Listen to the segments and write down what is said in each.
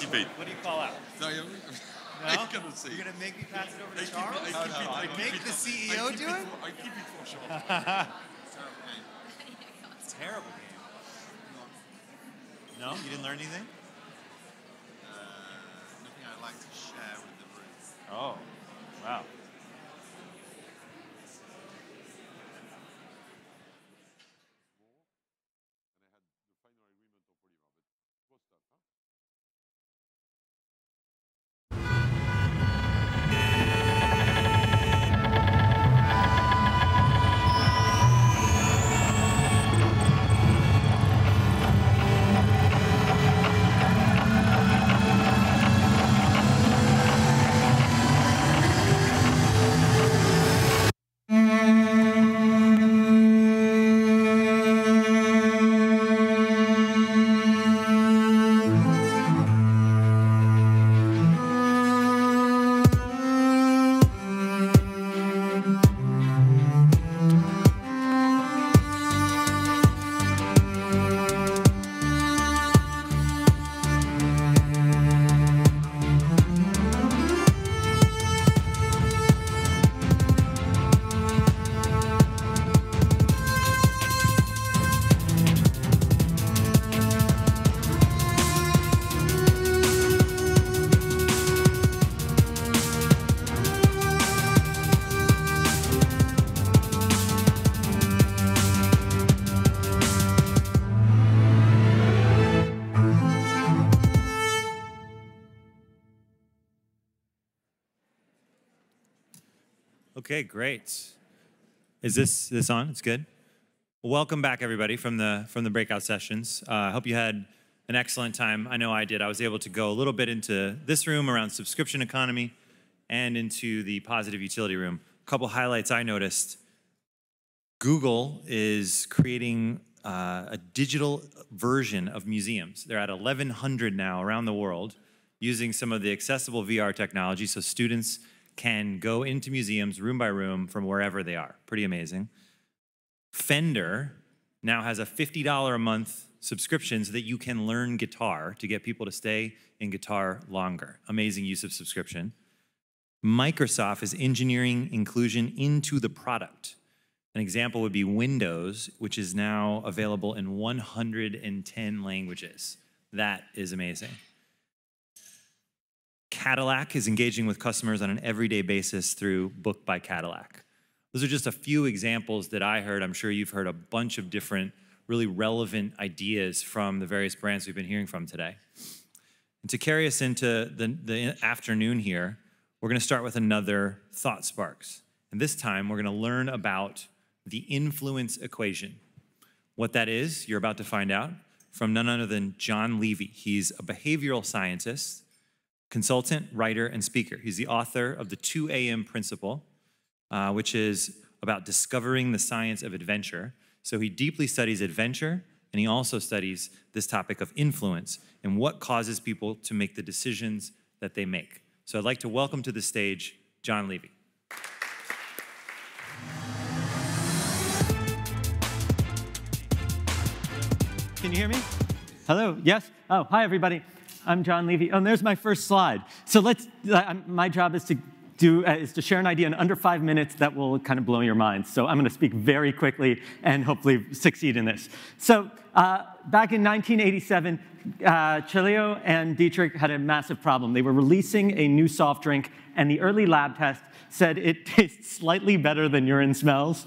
participate. What do you call out? No? No? I cannot say. You're going to make me pass it over to Charles? Make the CEO do it? I keep it for Charles. Terrible game. No? You didn't learn anything? Nothing I'd like to share with the room. Oh, wow. Okay, great. Is this on? It's good. Well, welcome back, everybody, from the breakout sessions. I hope you had an excellent time. I know I did. I was able to go a little bit into this room around subscription economy and into the positive utility room. A couple highlights I noticed. Google is creating a digital version of museums. They're at 1,100 now around the world using some of the accessible VR technology so students can go into museums room by room from wherever they are. Pretty amazing. Fender now has a $50 a month subscription so that you can learn guitar to get people to stay in guitar longer. Amazing use of subscription. Microsoft is engineering inclusion into the product. An example would be Windows, which is now available in 110 languages. That is amazing. Cadillac is engaging with customers on an everyday basis through Book by Cadillac. Those are just a few examples that I heard. I'm sure you've heard a bunch of different really relevant ideas from the various brands we've been hearing from today. And to carry us into the afternoon here, we're going to start with another Thought Sparks. And this time, we're going to learn about the influence equation. What that is, you're about to find out from none other than John Levy. He's a behavioral scientist, consultant, writer, and speaker. He's the author of the 2 a.m. Principle, which is about discovering the science of adventure. So he deeply studies adventure, and he also studies this topic of influence and what causes people to make the decisions that they make. So I'd like to welcome to the stage John Levy. Can you hear me? Hello, yes? Oh, hi everybody. I'm John Levy. Oh, and there's my first slide. So my job is to share an idea in under 5 minutes that will kind of blow your mind. So I'm going to speak very quickly and hopefully succeed in this. So back in 1987, Chelio and Dietrich had a massive problem. They were releasing a new soft drink, and the early lab test said it tastes slightly better than urine smells.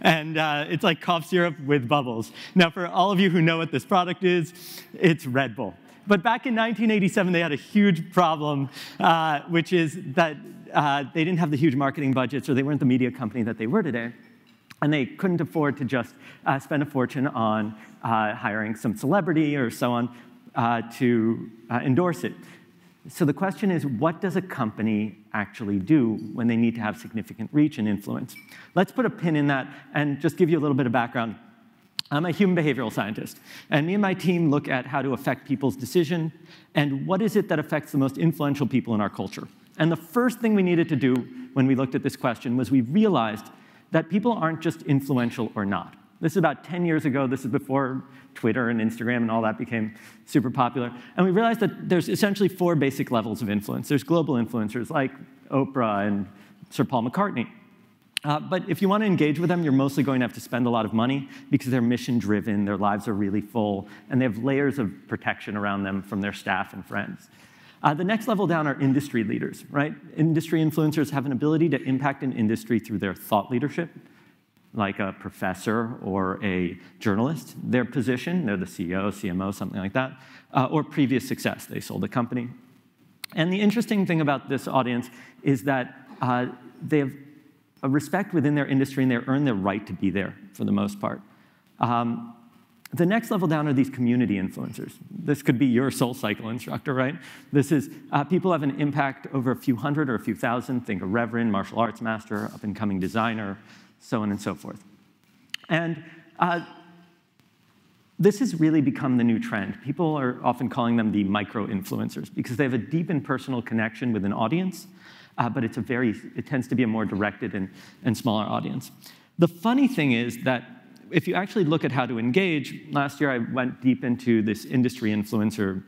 And it's like cough syrup with bubbles. Now, for all of you who know what this product is, it's Red Bull. But back in 1987, they had a huge problem, which is that they didn't have the huge marketing budgets, or they weren't the media company that they were today. And they couldn't afford to just spend a fortune on hiring some celebrity or so on to endorse it. So the question is, what does a company actually do when they need to have significant reach and influence? Let's put a pin in that and just give you a little bit of background. I'm a human behavioral scientist, and me and my team look at how to affect people's decision and what is it that affects the most influential people in our culture. And the first thing we needed to do when we looked at this question was we realized that people aren't just influential or not. This is about 10 years ago. This is before Twitter and Instagram and all that became super popular. And we realized that there's essentially 4 basic levels of influence. There's global influencers like Oprah and Sir Paul McCartney. But if you want to engage with them, you're mostly going to have to spend a lot of money because they're mission-driven, their lives are really full, and they have layers of protection around them from their staff and friends. The next level down are industry leaders, right? Industry influencers have an ability to impact an industry through their thought leadership, like a professor or a journalist, their position, they're the CEO, CMO, something like that, or previous success, they sold a company. And the interesting thing about this audience is that they have a respect within their industry and they earn their right to be there for the most part. The next level down are these community influencers. This could be your SoulCycle instructor, right? This is people have an impact over a few hundred or a few thousand. Think a reverend, martial arts master, up-and-coming designer, so on and so forth. And this has really become the new trend. People are often calling them the micro-influencers because they have a deep and personal connection with an audience, but it tends to be a more directed and smaller audience. The funny thing is that if you actually look at how to engage, last year I went deep into this industry influencer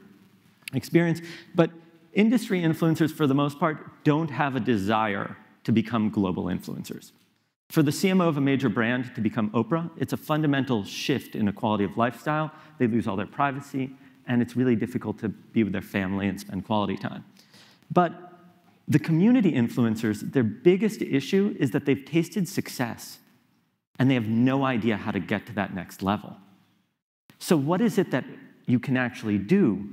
experience, but industry influencers, for the most part, don't have a desire to become global influencers. For the CMO of a major brand to become Oprah, it's a fundamental shift in a quality of lifestyle. They lose all their privacy, and it's really difficult to be with their family and spend quality time. But the community influencers, their biggest issue is that they've tasted success, and they have no idea how to get to that next level. So what is it that you can actually do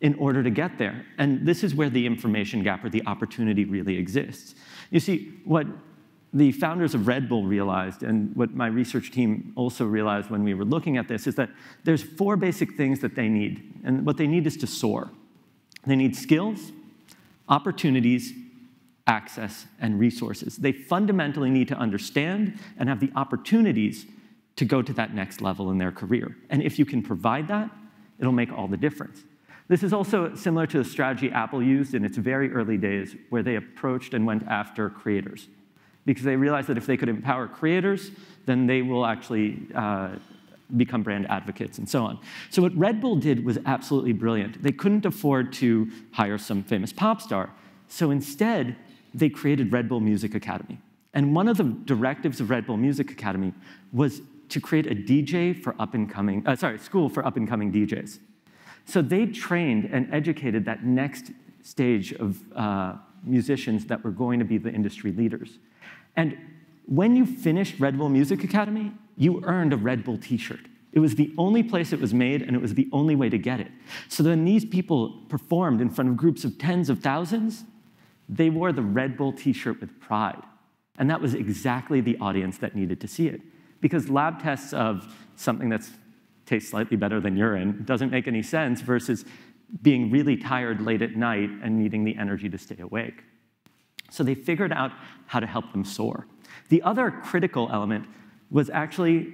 in order to get there? And this is where the information gap or the opportunity really exists. You see, what the founders of Red Bull realized, and what my research team also realized when we were looking at this, is that there's 4 basic things that they need. And what they need is to soar. They need skills, opportunities, access, and resources. They fundamentally need to understand and have the opportunities to go to that next level in their career. And if you can provide that, it'll make all the difference. This is also similar to the strategy Apple used in its very early days, where they approached and went after creators, because they realized that if they could empower creators, then they will actually become brand advocates and so on. So what Red Bull did was absolutely brilliant. They couldn't afford to hire some famous pop star, so instead, they created Red Bull Music Academy. And one of the directives of Red Bull Music Academy was to create a school for up-and-coming DJs. So they trained and educated that next stage of musicians that were going to be the industry leaders. And when you finished Red Bull Music Academy, you earned a Red Bull t-shirt. It was the only place it was made, and it was the only way to get it. So when these people performed in front of groups of tens of thousands, they wore the Red Bull t-shirt with pride. And that was exactly the audience that needed to see it. Because lab tests of something that tastes slightly better than urine doesn't make any sense versus being really tired late at night and needing the energy to stay awake. So they figured out how to help them soar. The other critical element was actually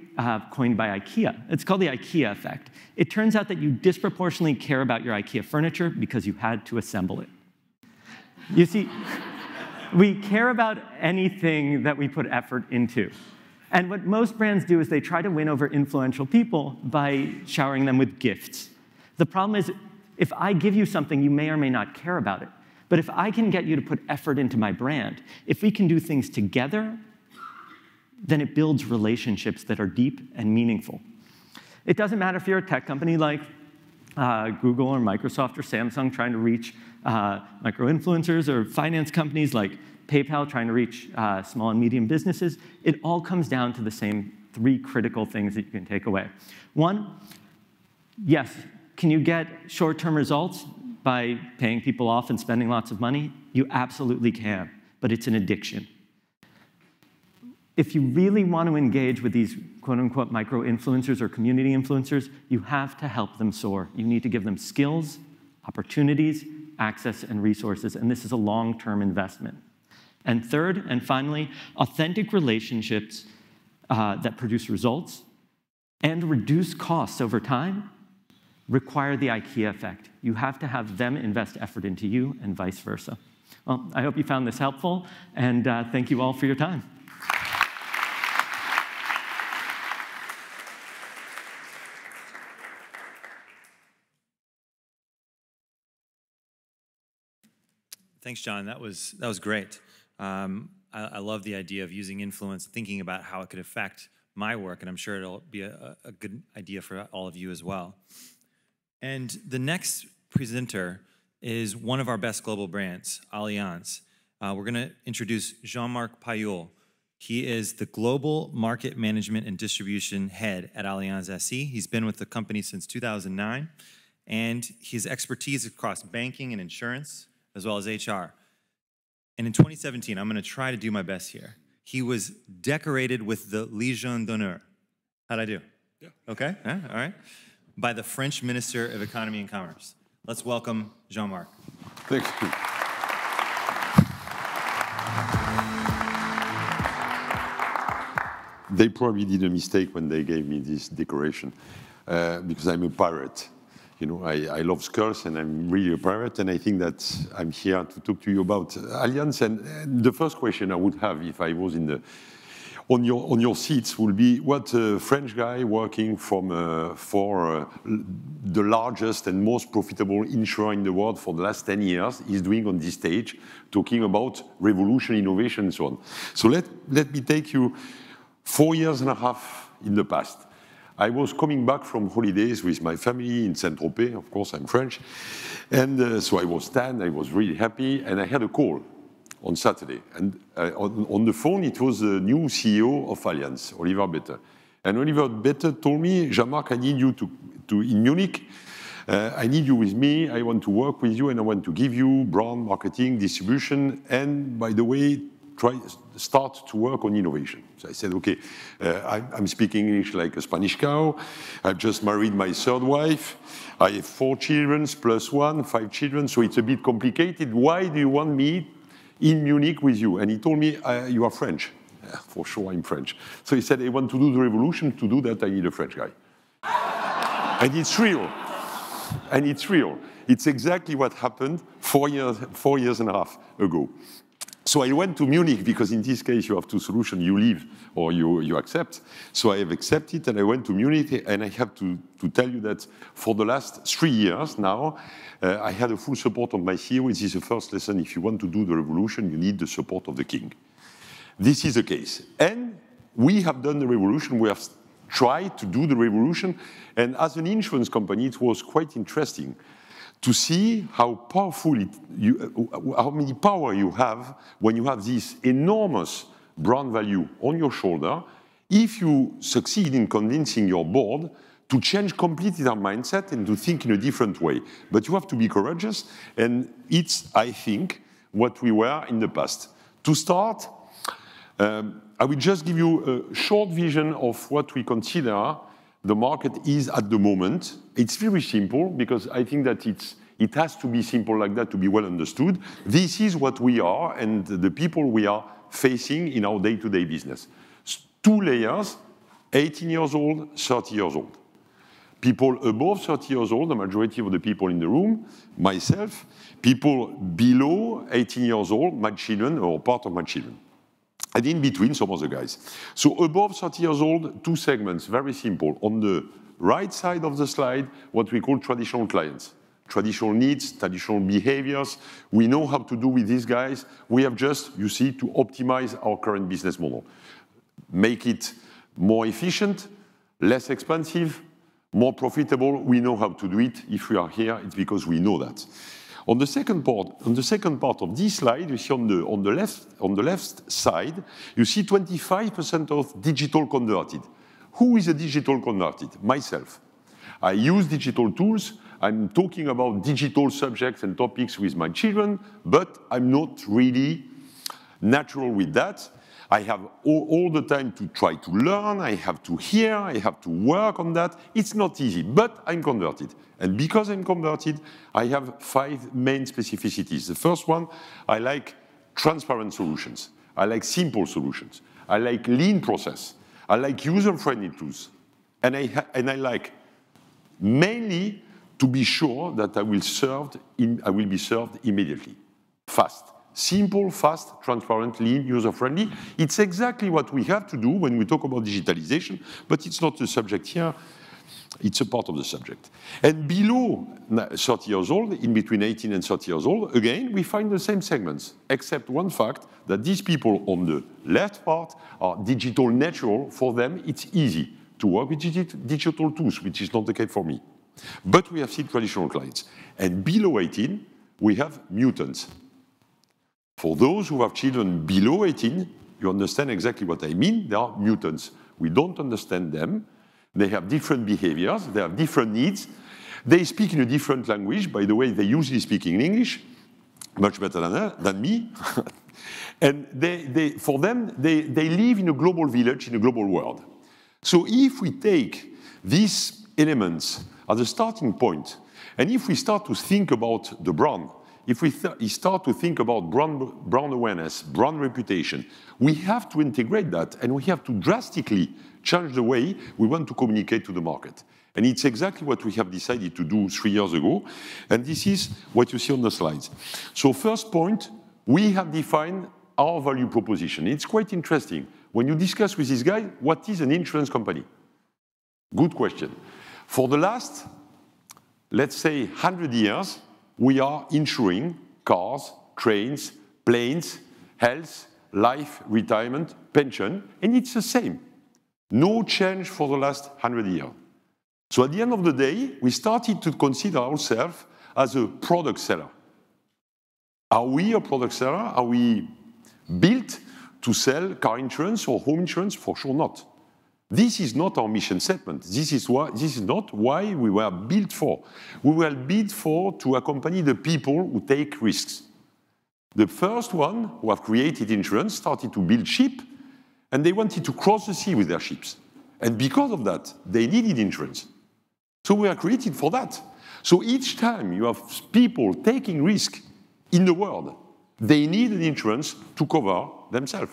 coined by IKEA. It's called the IKEA effect. It turns out that you disproportionately care about your IKEA furniture because you had to assemble it. You see, we care about anything that we put effort into. And what most brands do is they try to win over influential people by showering them with gifts. The problem is, if I give you something, you may or may not care about it. But if I can get you to put effort into my brand, if we can do things together, then it builds relationships that are deep and meaningful. It doesn't matter if you're a tech company like Google or Microsoft or Samsung trying to reach micro-influencers, or finance companies like PayPal trying to reach small and medium businesses. It all comes down to the same 3 critical things that you can take away. 1, yes, can you get short-term results by paying people off and spending lots of money? You absolutely can, but it's an addiction. If you really want to engage with these quote-unquote micro-influencers or community influencers, you have to help them soar. You need to give them skills, opportunities, access, and resources, and this is a long-term investment. And third, and finally, authentic relationships that produce results and reduce costs over time require the IKEA effect. You have to have them invest effort into you and vice versa. Well, I hope you found this helpful, and thank you all for your time. Thanks, John. That was great. I love the idea of using influence, thinking about how it could affect my work, and I'm sure it'll be a good idea for all of you as well. And the next presenter is one of our best global brands, Allianz. We're going to introduce Jean-Marc Payol. He is the Global Market Management and Distribution Head at Allianz SE. He's been with the company since 2009, and his expertise across banking and insurance, as well as HR. And in 2017, I'm going to try to do my best here. He was decorated with the Légion d'honneur. How'd I do? Yeah. Okay, yeah, all right. By the French Minister of Economy and Commerce. Let's welcome Jean-Marc. Thank you. They probably did a mistake when they gave me this decoration because I'm a pirate. You know, I love skulls and I'm really a pirate, and I think that I'm here to talk to you about Allianz. And the first question I would have if I was on your seats would be what a French guy working for the largest and most profitable insurer in the world for the last 10 years is doing on this stage, talking about revolution, innovation, and so on. So let me take you 4 years and a half in the past. I was coming back from holidays with my family in Saint-Tropez. Of course, I'm French. And so I was tan, I was really happy, and I had a call on Saturday. And on the phone, it was the new CEO of Allianz, Oliver Bäte. And Oliver Bäte told me, Jean-Marc, I need you to in Munich. I need you with me. I want to work with you, and I want to give you brand, marketing, distribution, and by the way, start to work on innovation. So I said, okay, I'm speaking English like a Spanish cow. I've just married my third wife. I have 4 children plus 1, 5 children, so it's a bit complicated. Why do you want me in Munich with you? And he told me, you are French. Yeah, for sure, I'm French. So he said, I want to do the revolution. To do that, I need a French guy. And it's real. And it's real. It's exactly what happened 4 years and a half ago. So I went to Munich because in this case you have 2 solutions, you leave or you accept. So I have accepted and I went to Munich, and I have to tell you that for the last 3 years now, I had the full support of my CEO. This is the first lesson. If you want to do the revolution, you need the support of the king. This is the case. And we have done the revolution. We have tried to do the revolution. And as an insurance company, it was quite interesting to see how powerful how many power you have when you have this enormous brand value on your shoulder, if you succeed in convincing your board to change completely their mindset and to think in a different way. But you have to be courageous, and it's, I think, what we were in the past. To start, I will just give you a short vision of what we consider the market is at the moment. It's very simple because I think that it has to be simple like that to be well understood. This is what we are and the people we are facing in our day-to-day business. 2 layers, 18 years old, 30 years old. People above 30 years old, the majority of the people in the room, myself. People below 18 years old, my children or part of my children. And in between, some other guys. So above 30 years old, 2 segments, very simple. On the right side of the slide, what we call traditional clients. Traditional needs, traditional behaviors. We know how to do with these guys. We have just, you see, to optimize our current business model. Make it more efficient, less expensive, more profitable. We know how to do it. If we are here, it's because we know that. On the second part of this slide, you see on the left side, you see 25% of digital converted. Who is a digital converted? Myself. I use digital tools. I'm talking about digital subjects and topics with my children, but I'm not really natural with that. I have all the time to try to learn. I have to hear. I have to work on that. It's not easy, but I'm converted. And because I'm converted, I have 5 main specificities. The first one, I like transparent solutions. I like simple solutions. I like lean process. I like user-friendly tools. And I like mainly to be sure that I will be served immediately, fast. Simple, fast, transparent, lean, user-friendly. It's exactly what we have to do when we talk about digitalization, but it's not the subject here. It's a part of the subject. And below 30 years old, in between 18 and 30 years old, again, we find the same segments, except one fact, that these people on the left part are digital natural. For them, it's easy to work with digital tools, which is not the case for me. But we have seen traditional clients. And below 18, we have mutants. For those who have children below 18, you understand exactly what I mean. They are mutants. We don't understand them. They have different behaviors. They have different needs. They speak in a different language. By the way, they usually speak in English, much better than me. And for them, they live in a global village, in a global world. So if we take these elements as a starting point, and if we start to think about the brand, if we start to think about brand awareness, brand reputation, we have to integrate that, and we have to drastically change the way we want to communicate to the market. And it's exactly what we have decided to do 3 years ago, and this is what you see on the slides. So first point, we have defined our value proposition. It's quite interesting. When you discuss with this guy, what is an insurance company? Good question. For the last, let's say, 100 years, we are insuring cars, trains, planes, health, life, retirement, pension, and it's the same. No change for the last 100 years. So at the end of the day, we started to consider ourselves as a product seller. Are we a product seller? Are we built to sell car insurance or home insurance? For sure not. This is not our mission statement. This is not why we were built for. We were built for to accompany the people who take risks. The first one who have created insurance started to build ship, and they wanted to cross the sea with their ships. And because of that, they needed insurance. So we are created for that. So each time you have people taking risk in the world, they need an insurance to cover themselves.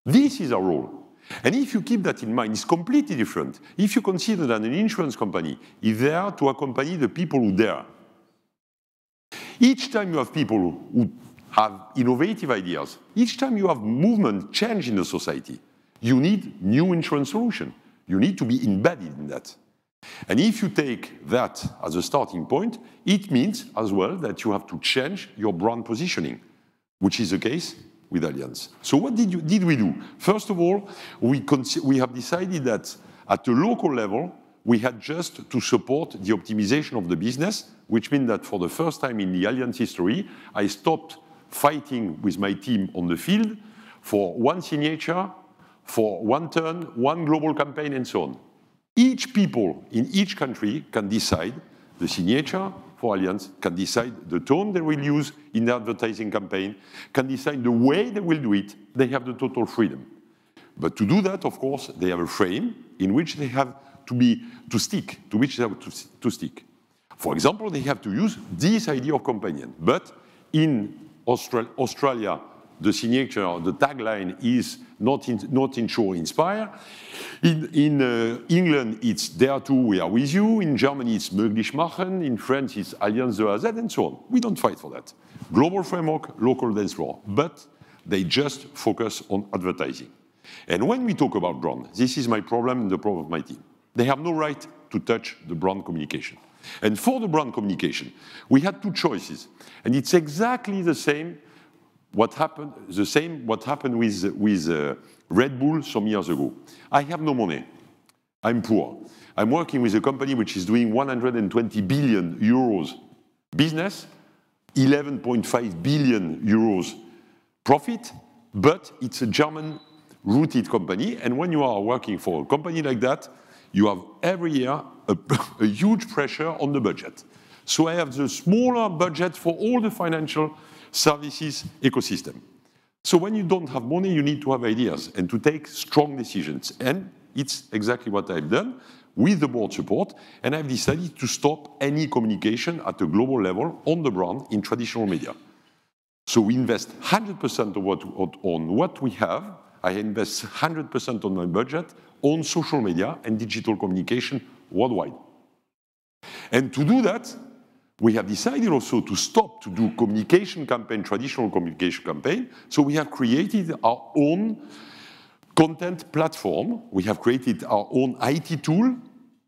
This is our role. And if you keep that in mind, it's completely different. If you consider that an insurance company is there to accompany the people who dare. Each time you have people who have innovative ideas, each time you have movement, change in the society, you need new insurance solution. You need to be embedded in that. And if you take that as a starting point, it means as well that you have to change your brand positioning, which is the case with Allianz. So what did we do? First of all, we have decided that at a local level, we had just to support the optimization of the business, which means that for the first time in the Allianz history, I stopped fighting with my team on the field for one signature, for one turn, one global campaign, and so on. Each people in each country can decide the signature for Allianz, can decide the tone they will use in the advertising campaign, can decide the way they will do it. They have the total freedom. But to do that, of course, they have a frame in which they have to stick. For example, they have to use this idea of companion. But in Australia, the signature, the tagline is not insure, inspire. In England, it's there too, we are with you. In Germany, it's möglich machen. In France, it's Allianz de A à Z, and so on. We don't fight for that. Global framework, local dance floor. But they just focus on advertising. And when we talk about brand, this is my problem and the problem of my team. They have no right to touch the brand communication. And for the brand communication, we had two choices. And it's exactly the same what happened with Red Bull some years ago. I have no money. I'm poor. I'm working with a company which is doing 120 billion euros business, 11.5 billion euros profit, but it's a German-rooted company. And when you are working for a company like that, you have every year a huge pressure on the budget. So I have the smaller budget for all the financial services ecosystem. So when you don't have money, you need to have ideas and to take strong decisions. And it's exactly what I've done with the board support. And I've decided to stop any communication at a global level on the brand in traditional media. So we invest 100% on what we have. I invest 100% on my budget on social media and digital communication worldwide. And to do that, we have decided also to stop to do communication campaign, traditional communication campaign. So we have created our own content platform. We have created our own IT tool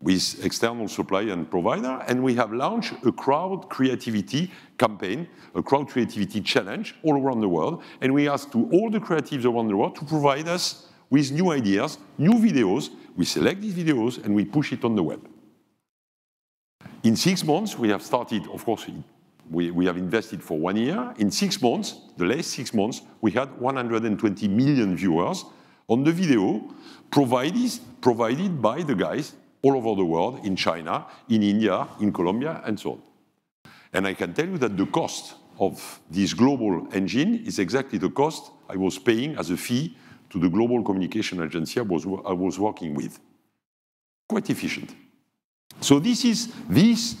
with external supplier and provider, and we have launched a crowd creativity campaign, a crowd creativity challenge all around the world, and we ask to all the creatives around the world to provide us with new ideas, new videos. We select these videos and we push it on the web. In 6 months, we have started, of course, we have invested for 1 year. In 6 months, the last 6 months, we had 120 million viewers on the video provided by the guys all over the world, in China, in India, in Colombia, and so on. And I can tell you that the cost of this global engine is exactly the cost I was paying as a fee to the global communication agency I was working with. Quite efficient. So this is this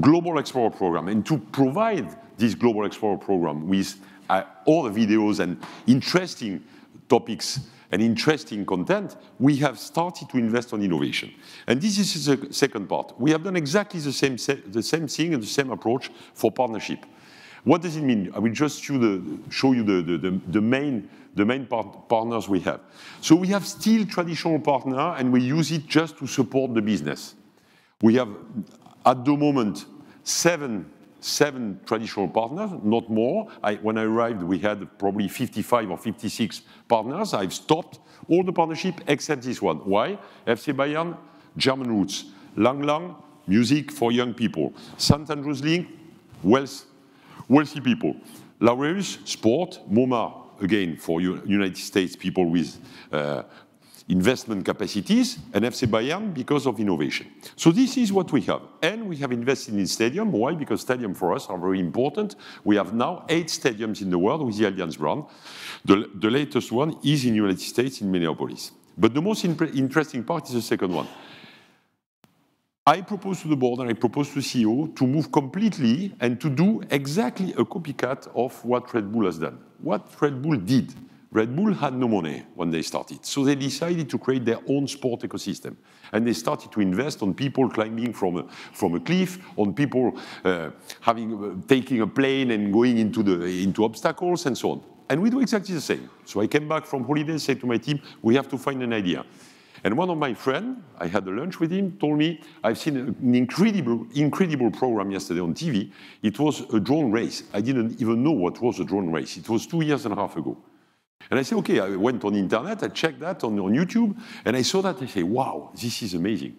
Global Explorer program. And to provide this Global Explorer program with all the videos and interesting topics and interesting content, we have started to invest on innovation. And this is the second part. We have done exactly the same thing and the same approach for partnership. What does it mean? I will just show you the main partners we have. So we have still traditional partner, and we use it just to support the business. We have, at the moment, seven traditional partners, not more. When I arrived, we had probably 55 or 56 partners. I've stopped all the partnership except this one. Why? FC Bayern, German roots. Lang Lang, music for young people. St. Andrews Link, wealthy people. Laureus, sport. MoMA, again, for United States people with investment capacities, and FC Bayern because of innovation. So this is what we have. And we have invested in stadium. Why? Because stadiums for us are very important. We have now 8 stadiums in the world with the Allianz brand. The latest one is in the United States, in Minneapolis. But the most interesting part is the second one. I propose to the board and I propose to the CEO to move completely and to do exactly a copycat of what Red Bull has done. What Red Bull did. Red Bull had no money when they started, so they decided to create their own sport ecosystem. And they started to invest on people climbing from a cliff, on people taking a plane and going into obstacles and so on. And we do exactly the same. So I came back from holiday, said to my team, we have to find an idea. And one of my friends, I had a lunch with him, told me, I've seen an incredible program yesterday on TV. It was a drone race. I didn't even know what was a drone race. It was 2.5 years ago. And I said, okay, I went on the internet, I checked that on YouTube, and I saw that, I say, wow, this is amazing.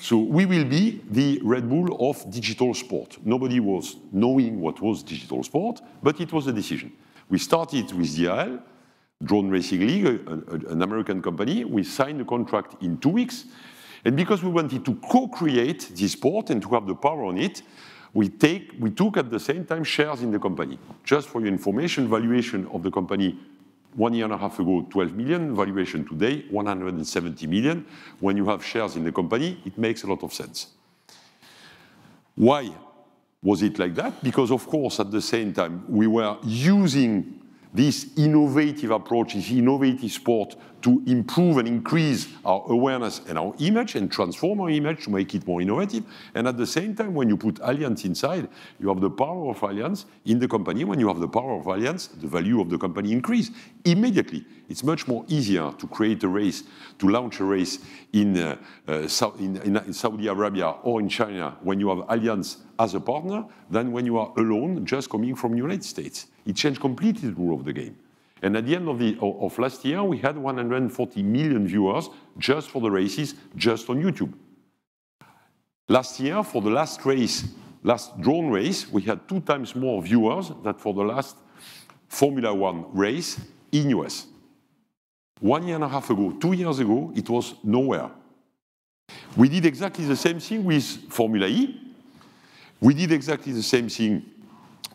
So we will be the Red Bull of digital sport. Nobody was knowing what was digital sport, but it was a decision. We started with DRL, Drone Racing League, an American company. We signed a contract in 2 weeks. And because we wanted to co-create this sport and to have the power on it, we took at the same time shares in the company. Just for your information, valuation of the company 1.5 years ago, 12 million, valuation today, 170 million. When you have shares in the company, it makes a lot of sense. Why was it like that? Because, of course, at the same time, we were using this innovative approach, this innovative sport to improve and increase our awareness and our image and transform our image to make it more innovative. And at the same time, when you put Allianz inside, you have the power of Allianz in the company. When you have the power of Allianz, the value of the company increases immediately. It's much more easier to create a race, to launch a race in Saudi Arabia or in China when you have Allianz as a partner than when you are alone just coming from the United States. It changed completely the rule of the game. And at the end of last year, we had 140 million viewers just for the races, just on YouTube. Last year, for the last drone race, we had 2 times more viewers than for the last Formula One race in US. 1.5 years ago, 2 years ago, it was nowhere. We did exactly the same thing with Formula E. We did exactly the same thing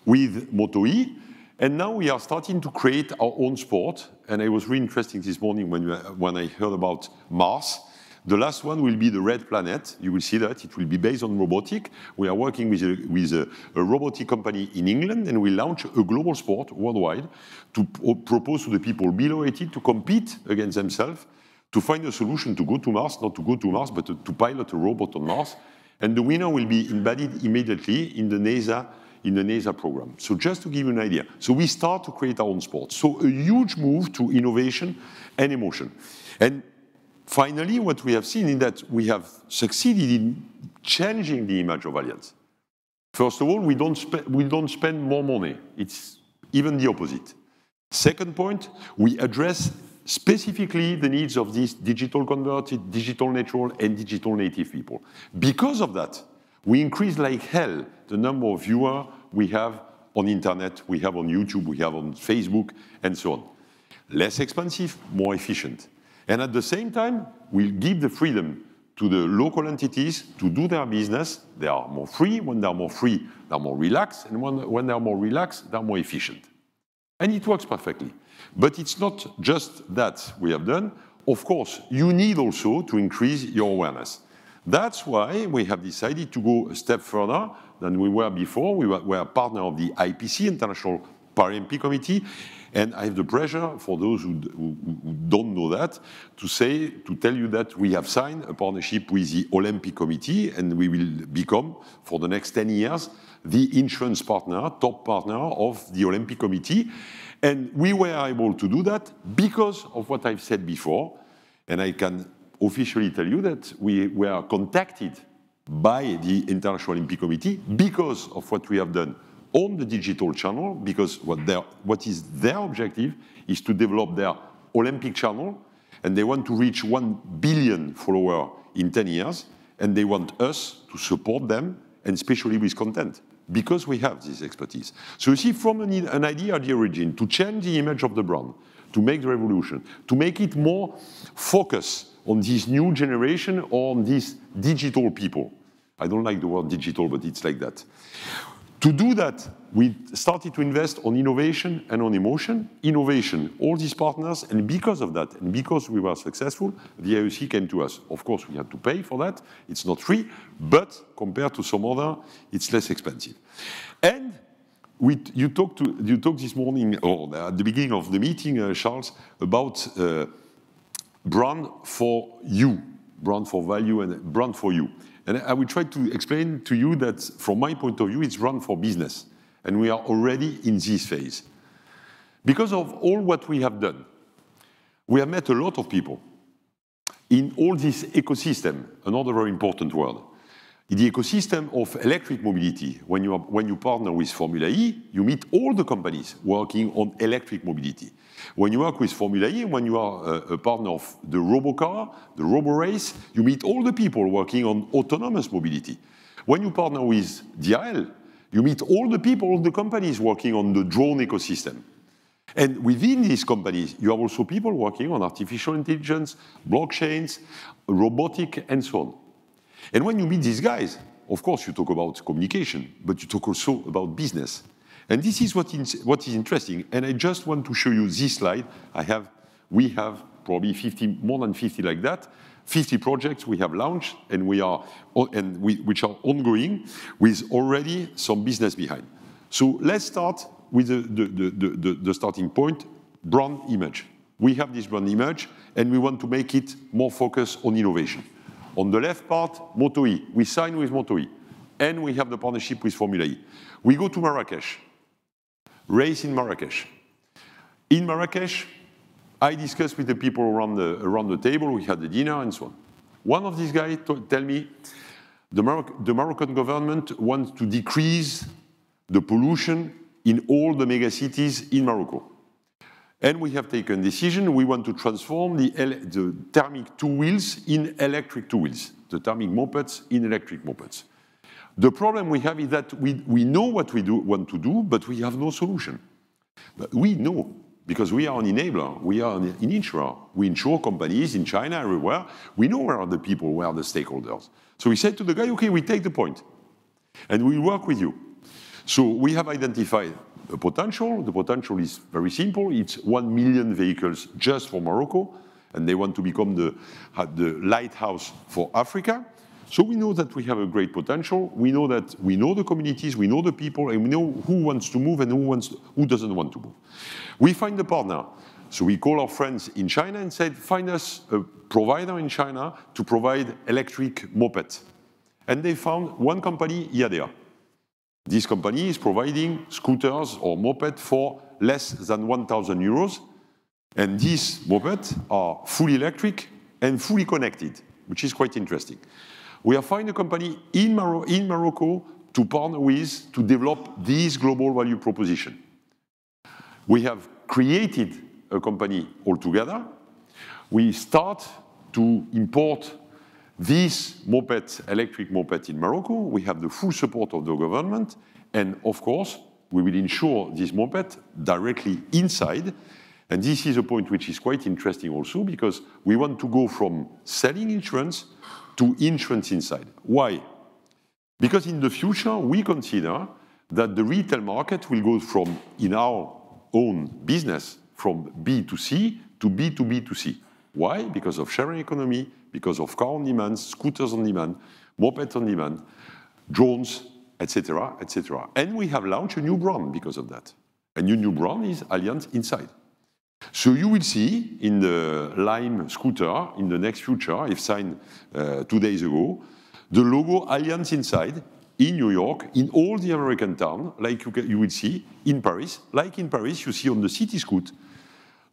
with Moto E. And now we are starting to create our own sport. And it was really interesting this morning when I heard about Mars. The last one will be the Red Planet. You will see that. It will be based on robotic. We are working with a robotic company in England, and we launch a global sport worldwide to propose to the people below 80 to compete against themselves, to find a solution to go to Mars, not to go to Mars, but to pilot a robot on Mars. And the winner will be embedded immediately in the NASA program. So just to give you an idea. So we start to create our own sport. So a huge move to innovation and emotion. And finally, what we have seen is that we have succeeded in changing the image of Allianz. First of all, we don't spend more money. It's even the opposite. Second point, we address specifically the needs of these digital converted, digital natural, and digital native people. Because of that, we increase like hell the number of viewers we have on internet, we have on YouTube, we have on Facebook, and so on. Less expensive, more efficient. And at the same time, we give the freedom to the local entities to do their business. They are more free. When they are more free, they are more relaxed. And when they are more relaxed, they are more efficient. And it works perfectly. But it's not just that we have done. Of course, you need also to increase your awareness. That's why we have decided to go a step further than we were before. We were a partner of the IPC, International Paralympic Committee. And I have the pleasure, for those who don't know that, to tell you that we have signed a partnership with the Olympic Committee, and we will become, for the next 10 years, the insurance partner, top partner of the Olympic Committee. And we were able to do that because of what I've said before. And I can officially tell you that we were contacted by the International Olympic Committee because of what we have done on the digital channel, because what is their objective is to develop their Olympic channel, and they want to reach 1 billion followers in 10 years, and they want us to support them, and especially with content, because we have this expertise. So you see, from an idea at the origin, to change the image of the brand, to make the revolution, to make it more focused on this new generation, on these digital people. I don't like the word digital, but it's like that. To do that, we started to invest on innovation and on emotion. Innovation, all these partners, and because of that, and because we were successful, the IOC came to us. Of course, we had to pay for that. It's not free, but compared to some other, it's less expensive. And you talked this morning, or at the beginning of the meeting, Charles, about brand for you, brand for value, and brand for you. And I will try to explain to you that, from my point of view, it's run for business. And we are already in this phase. Because of all what we have done, we have met a lot of people in all this ecosystem, another very important word. In the ecosystem of electric mobility, when you partner with Formula E, you meet all the companies working on electric mobility. When you work with Formula E, when you are a partner of the robocar, the robo-race, you meet all the people working on autonomous mobility. When you partner with DRL, you meet all the people, all the companies working on the drone ecosystem. And within these companies, you have also people working on artificial intelligence, blockchains, robotic, and so on. And when you meet these guys, of course, you talk about communication, but you talk also about business. And this is what is interesting. And I just want to show you this slide. We have probably more than 50 like that, 50 projects we have launched, and which are ongoing, with already some business behind. So let's start with the starting point, brand image. We have this brand image, and we want to make it more focused on innovation. On the left part, Moto E. We sign with Moto E, and we have the partnership with Formula E. We go to Marrakesh, race in Marrakesh. In Marrakesh, I discussed with the people around the table. We had the dinner and so on. One of these guys tell me the Moroccan government wants to decrease the pollution in all the megacities in Morocco. And we have taken a decision. We want to transform the thermic two wheels in electric two wheels, the thermic mopeds in electric mopeds. The problem we have is that we know what we want to do, but we have no solution. But we know, because we are an enabler, we are an insurer. We insure companies in China, everywhere. We know where are the people, where are the stakeholders. So we said to the guy, okay, we take the point, and we work with you. So we have identified a potential. The potential is very simple. It's 1 million vehicles just for Morocco, and they want to become the lighthouse for Africa. So we know that we have a great potential. We know that we know the communities, we know the people, and we know who wants to move and who doesn't want to move. We find a partner. So we call our friends in China and said, find us a provider in China to provide electric mopeds. And they found one company, Yadea. This company is providing scooters or mopeds for less than 1,000 euros. And these mopeds are fully electric, and fully connected, which is quite interesting. We have found a company in Morocco to partner with to develop this global value proposition. We have created a company altogether. We start to import this moped, electric moped in Morocco. We have the full support of the government. And of course, we will insure this moped directly inside. And this is a point which is quite interesting also because we want to go from selling insurance to insurance inside. Why? Because in the future, we consider that the retail market will go from, in our own business, from B2C to B2B2C. Why? Because of sharing economy, because of car on demand, scooters on demand, mopeds on demand, drones, etc., etc. And we have launched a new brand because of that. A new brand is Allianz Inside. So you will see in the Lime scooter in the next future, if signed 2 days ago, the logo Allianz Inside in New York, in all the American towns, like you will see in Paris. Like in Paris, you see on the city scoot,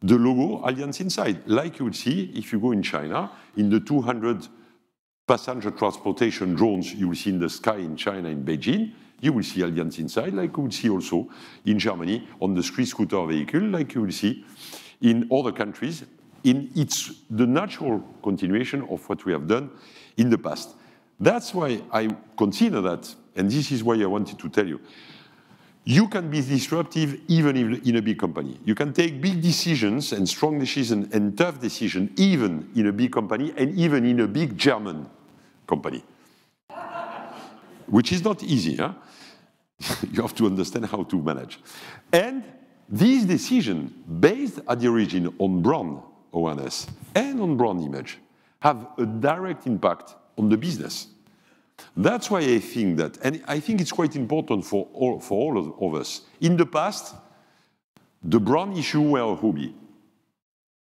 the logo Allianz Inside. Like you will see if you go in China, in the 200 passenger transportation drones you will see in the sky in China, in Beijing, you will see Allianz Inside, like you will see also in Germany on the street scooter vehicle, like you will see in other countries. It's the natural continuation of what we have done in the past. That's why I consider that, and this is why I wanted to tell you, you can be disruptive even in a big company. You can take big decisions and strong decisions and tough decisions even in a big company and even in a big German company, which is not easy. Huh? You have to understand how to manage. And these decisions, based at the origin on brand awareness and on brand image, have a direct impact on the business. That's why I think that, and I think it's quite important for all of us. In the past, the brand issue were a hobby.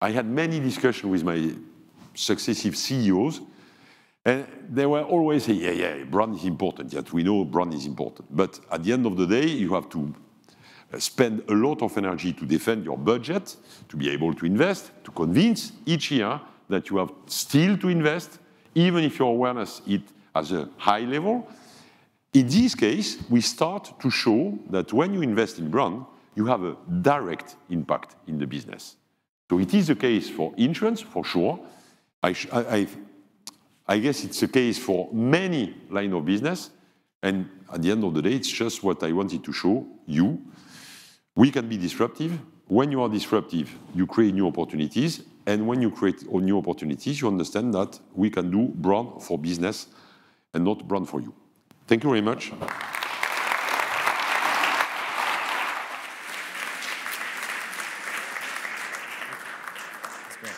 I had many discussions with my successive CEOs, and they were always saying, yeah, brand is important. Yet we know brand is important. But at the end of the day, you have to spend a lot of energy to defend your budget, to be able to invest, to convince each year that you have still to invest, even if your awareness is at a high level. In this case, we start to show that when you invest in brand, you have a direct impact in the business. So it is the case for insurance, for sure. I guess it's the case for many lines of business. And at the end of the day, it's just what I wanted to show you. We can be disruptive. When you are disruptive, you create new opportunities. And when you create new opportunities, you understand that we can do brand for business and not brand for you. Thank you very much. That's great.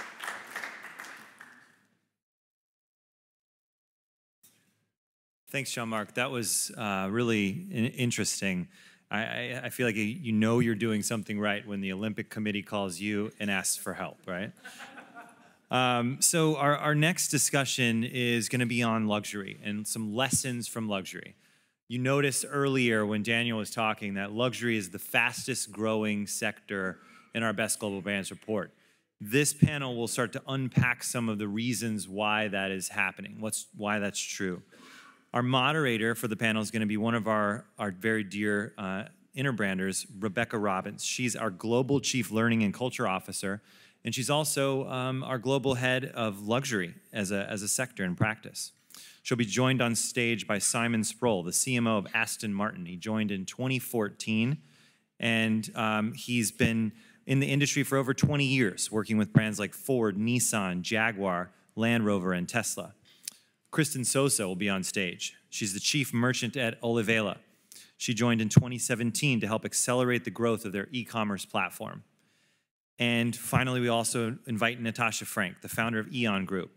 Thanks, Jean-Marc. That was really interesting. I feel like you know you're doing something right when the Olympic Committee calls you and asks for help, right? So our next discussion is going to be on luxury and some lessons from luxury. You noticed earlier when Daniel was talking that luxury is the fastest growing sector in our Best Global Brands report. This panel will start to unpack some of the reasons why that is happening, why that's true. Our moderator for the panel is going to be one of our very dear Interbranders, Rebecca Robbins. She's our Global Chief Learning and Culture Officer, and she's also our Global Head of Luxury as a sector in practice. She'll be joined on stage by Simon Sproul, the CMO of Aston Martin. He joined in 2014, and he's been in the industry for over 20 years, working with brands like Ford, Nissan, Jaguar, Land Rover, and Tesla. Kristen Sosa will be on stage. She's the chief merchant at Olivela. She joined in 2017 to help accelerate the growth of their e-commerce platform. And finally, we also invite Natasha Frank, the founder of Eon Group.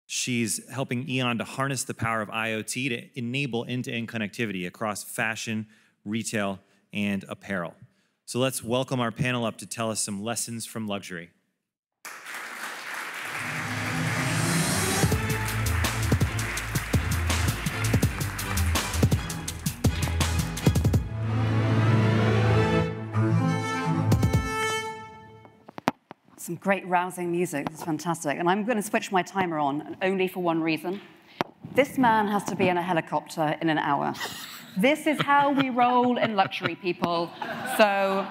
She's helping Eon to harness the power of IoT to enable end-to-end connectivity across fashion, retail, and apparel. So let's welcome our panel up to tell us some lessons from luxury. Some great rousing music. This is fantastic. And I'm going to switch my timer on, only for one reason. This man has to be in a helicopter in an hour. This is how we roll in luxury, people. So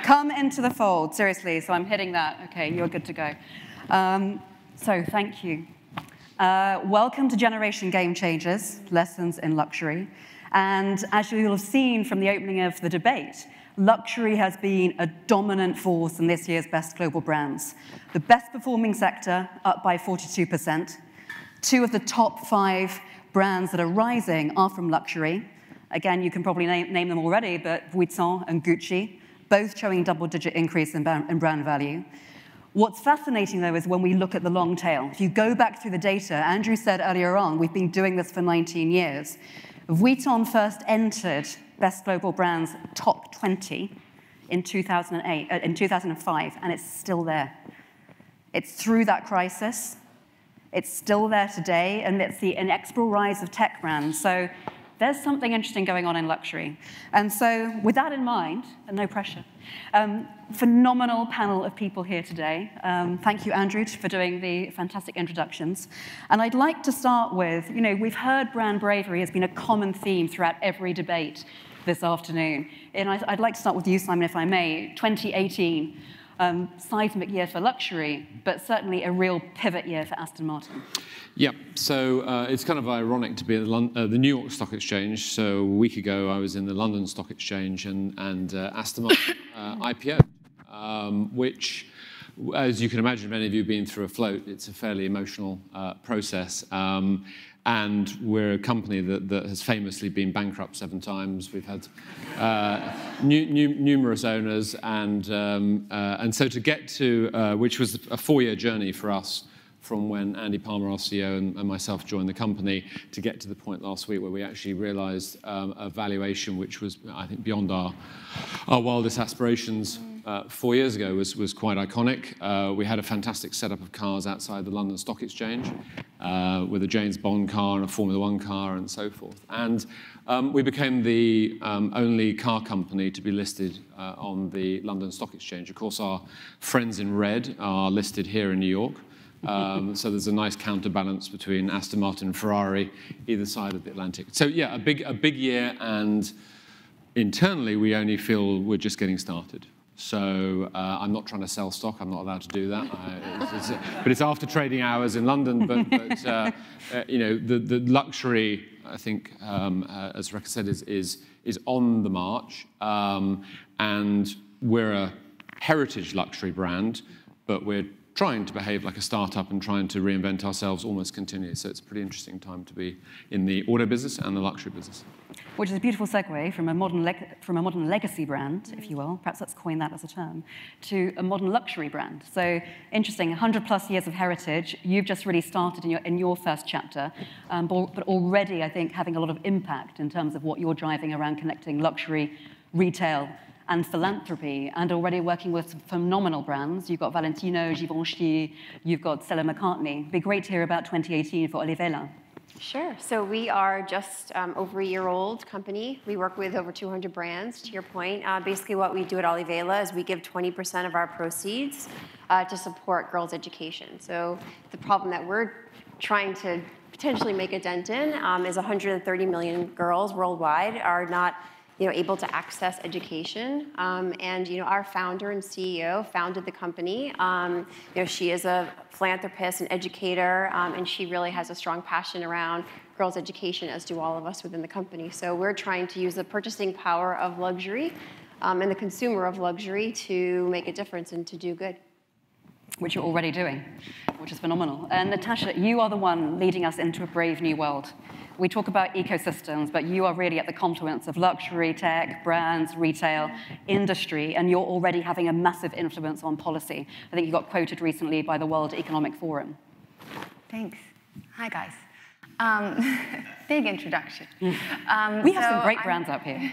come into the fold, seriously. So I'm hitting that. OK, you're good to go. So thank you. Welcome to Generation Game Changers, Lessons in Luxury. And as you'll have seen from the opening of the debate, luxury has been a dominant force in this year's Best Global Brands. The best performing sector, up by 42%. 2 of the top 5 brands that are rising are from luxury. Again, you can probably name them already, but Vuitton and Gucci, both showing double-digit increase in brand value. What's fascinating, though, is when we look at the long tail. If you go back through the data, Andrew said earlier on, we've been doing this for 19 years. Vuitton first entered Best Global Brands top 20 in 2005, and it's still there. It's through that crisis. It's still there today, and it's the inexorable rise of tech brands. So there's something interesting going on in luxury. And so with that in mind, and no pressure, phenomenal panel of people here today. Thank you, Andrew, for doing the fantastic introductions. And I'd like to start with, we've heard brand bravery has been a common theme throughout every debate this afternoon. And I'd like to start with you, Simon, if I may. 2018. Seismic year for luxury, but certainly a real pivot year for Aston Martin. Yeah, so it's kind of ironic to be at the New York Stock Exchange. So a week ago, I was in the London Stock Exchange, and Aston Martin IPO, which, as you can imagine, many of you have been through a float. It's a fairly emotional process. And we're a company that has famously been bankrupt 7 times. We've had numerous owners, and so to get to, which was a 4-year journey for us, from when Andy Palmer, our CEO, and myself joined the company, to get to the point last week where we actually realized a valuation which was, I think, beyond our wildest aspirations. 4 years ago was quite iconic. We had a fantastic setup of cars outside the London Stock Exchange with a James Bond car and a Formula 1 car and so forth. And we became the only car company to be listed on the London Stock Exchange. Of course, our friends in red are listed here in New York. So there's a nice counterbalance between Aston Martin and Ferrari either side of the Atlantic. So yeah, a big year, and internally we only feel we're just getting started. So I'm not trying to sell stock. I'm not allowed to do that. But it's after trading hours in London. But the luxury, I think, as Rebecca said, is on the march. And we're a heritage luxury brand, but we're trying to behave like a startup and trying to reinvent ourselves almost continually. So it's a pretty interesting time to be in the auto business and the luxury business. Which is a beautiful segue from a modern legacy brand, if you will, perhaps let's coin that as a term, to a modern luxury brand. So interesting, 100+ years of heritage. You've just really started in your first chapter, but already, I think, having a lot of impact in terms of what you're driving around connecting luxury, retail, and philanthropy, and already working with some phenomenal brands. You've got Valentino, Givenchy, you've got Stella McCartney. It'd be great to hear about 2018 for Olivella. Sure. So we are just over a year-old company. We work with over 200 brands, to your point. Basically, what we do at Olivella is we give 20% of our proceeds to support girls' education. So the problem that we're trying to potentially make a dent in is 130 million girls worldwide are not able to access education. And our founder and CEO founded the company. She is a philanthropist and educator, and she really has a strong passion around girls' education, as do all of us within the company. So we're trying to use the purchasing power of luxury and the consumer of luxury to make a difference and to do good. Which you're already doing, which is phenomenal. And Natasha, you are the one leading us into a brave new world. We talk about ecosystems, but you are really at the confluence of luxury, tech, brands, retail, industry, and you're already having a massive influence on policy. I think you got quoted recently by the World Economic Forum. Thanks. Hi, guys. Big introduction. We have some great brands up here.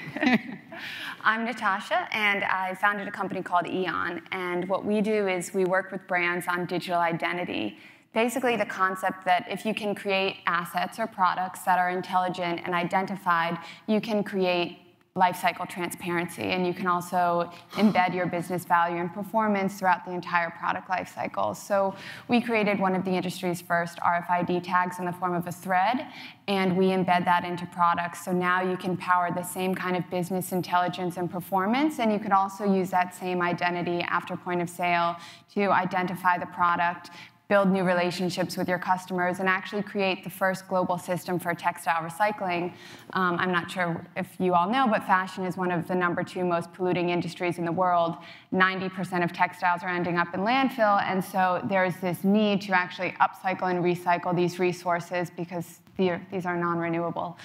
I'm Natasha, and I founded a company called Eon. And what we do is we work with brands on digital identity. Basically, the concept that if you can create assets or products that are intelligent and identified, you can create life cycle transparency, and you can also embed your business value and performance throughout the entire product life cycle. So we created one of the industry's first RFID tags in the form of a thread, and we embed that into products. So now you can power the same kind of business intelligence and performance, and you could also use that same identity after point of sale to identify the product, build new relationships with your customers, and actually create the first global system for textile recycling. I'm not sure if you all know, but fashion is one of the #2 most polluting industries in the world. 90% of textiles are ending up in landfill, and so there's this need to actually upcycle and recycle these resources because these are non-renewable.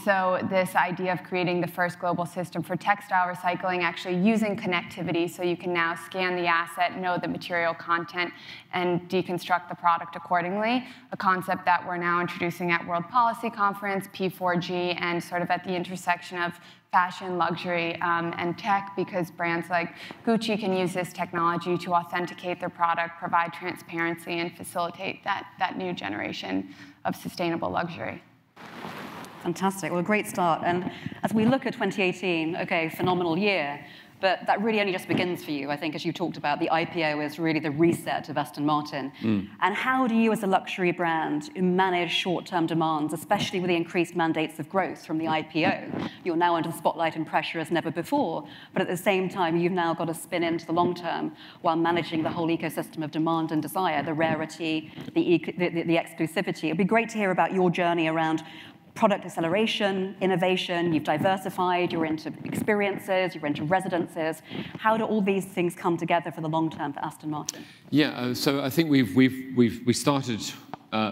So this idea of creating the first global system for textile recycling, actually using connectivity so you can now scan the asset, know the material content, and deconstruct the product accordingly, a concept that we're now introducing at World Policy Conference, P4G, and sort of at the intersection of fashion, luxury, and tech, because brands like Gucci can use this technology to authenticate their product, provide transparency, and facilitate that new generation of sustainable luxury. Fantastic. Well, a great start. And as we look at 2018, okay, phenomenal year, but that really only just begins for you. I think, as you talked about, the IPO is really the reset of Aston Martin. And how do you, as a luxury brand, manage short-term demands, especially with the increased mandates of growth from the IPO? You're now under the spotlight and pressure as never before, but at the same time, you've now got to spin into the long term while managing the whole ecosystem of demand and desire, the rarity, the exclusivity. It'd be great to hear about your journey around product acceleration, innovation. You've diversified, you're into experiences, you're into residences. How do all these things come together for the long term for Aston Martin? Yeah, so I think we started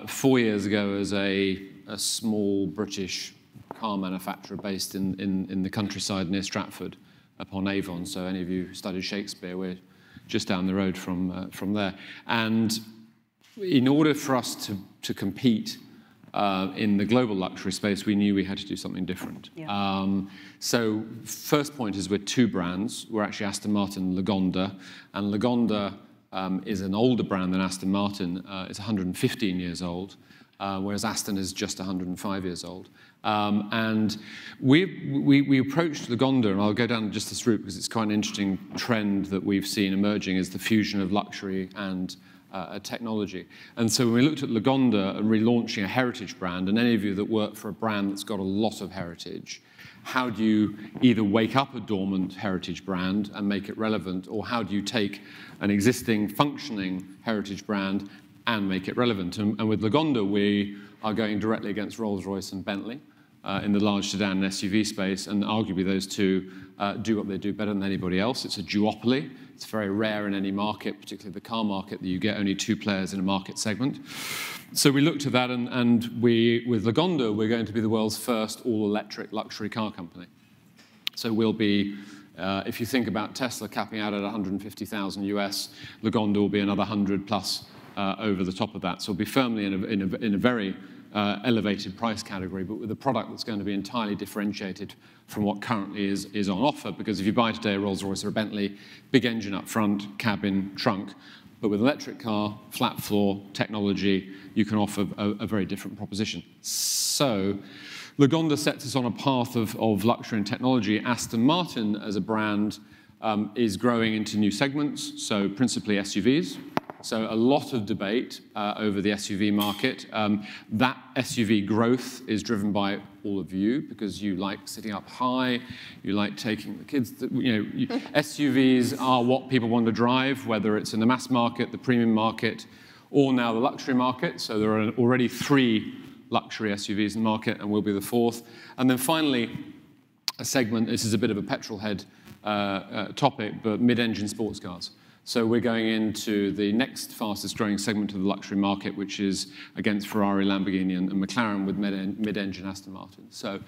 4 years ago as a small British car manufacturer based in the countryside near Stratford upon Avon. So any of you who studied Shakespeare, we're just down the road from there. And in order for us to compete in the global luxury space, we knew we had to do something different. Yeah. So first point is we're two brands. We're actually Aston Martin and Lagonda. And Lagonda is an older brand than Aston Martin. It's 115 years old, whereas Aston is just 105 years old. And we approached Lagonda, and I'll go down just this route because it's quite an interesting trend that we've seen emerging, is the fusion of luxury and technology. And so when we looked at Lagonda and relaunching a heritage brand, and any of you that work for a brand that's got a lot of heritage, how do you either wake up a dormant heritage brand and make it relevant, or how do you take an existing functioning heritage brand and make it relevant? And with Lagonda, we are going directly against Rolls-Royce and Bentley in the large sedan and SUV space, and arguably those two do what they do better than anybody else. It's a duopoly. It's very rare in any market, particularly the car market, that you get only two players in a market segment. So we looked at that, and with Lagonda, we're going to be the world's first all-electric luxury car company. So we'll be, if you think about Tesla capping out at 150,000 US, Lagonda will be another 100 plus over the top of that. So we'll be firmly in a very elevated price category, but with a product that's going to be entirely differentiated from what currently is on offer. Because if you buy today a Rolls-Royce or a Bentley, big engine up front, cabin, trunk. But with an electric car, flat floor, technology, you can offer a very different proposition. So Lagonda sets us on a path of luxury and technology. Aston Martin, as a brand, is growing into new segments, so principally SUVs. So a lot of debate over the SUV market. That SUV growth is driven by all of you, because you like sitting up high, you like taking the kids. SUVs are what people want to drive, whether it's in the mass market, the premium market, or now the luxury market. So there are already 3 luxury SUVs in the market, and we'll be the 4th. And then finally, a segment, this is a bit of a petrol head topic, but mid-engine sports cars. So we're going into the next fastest growing segment of the luxury market, which is against Ferrari, Lamborghini, and McLaren with mid-engine Aston Martin. So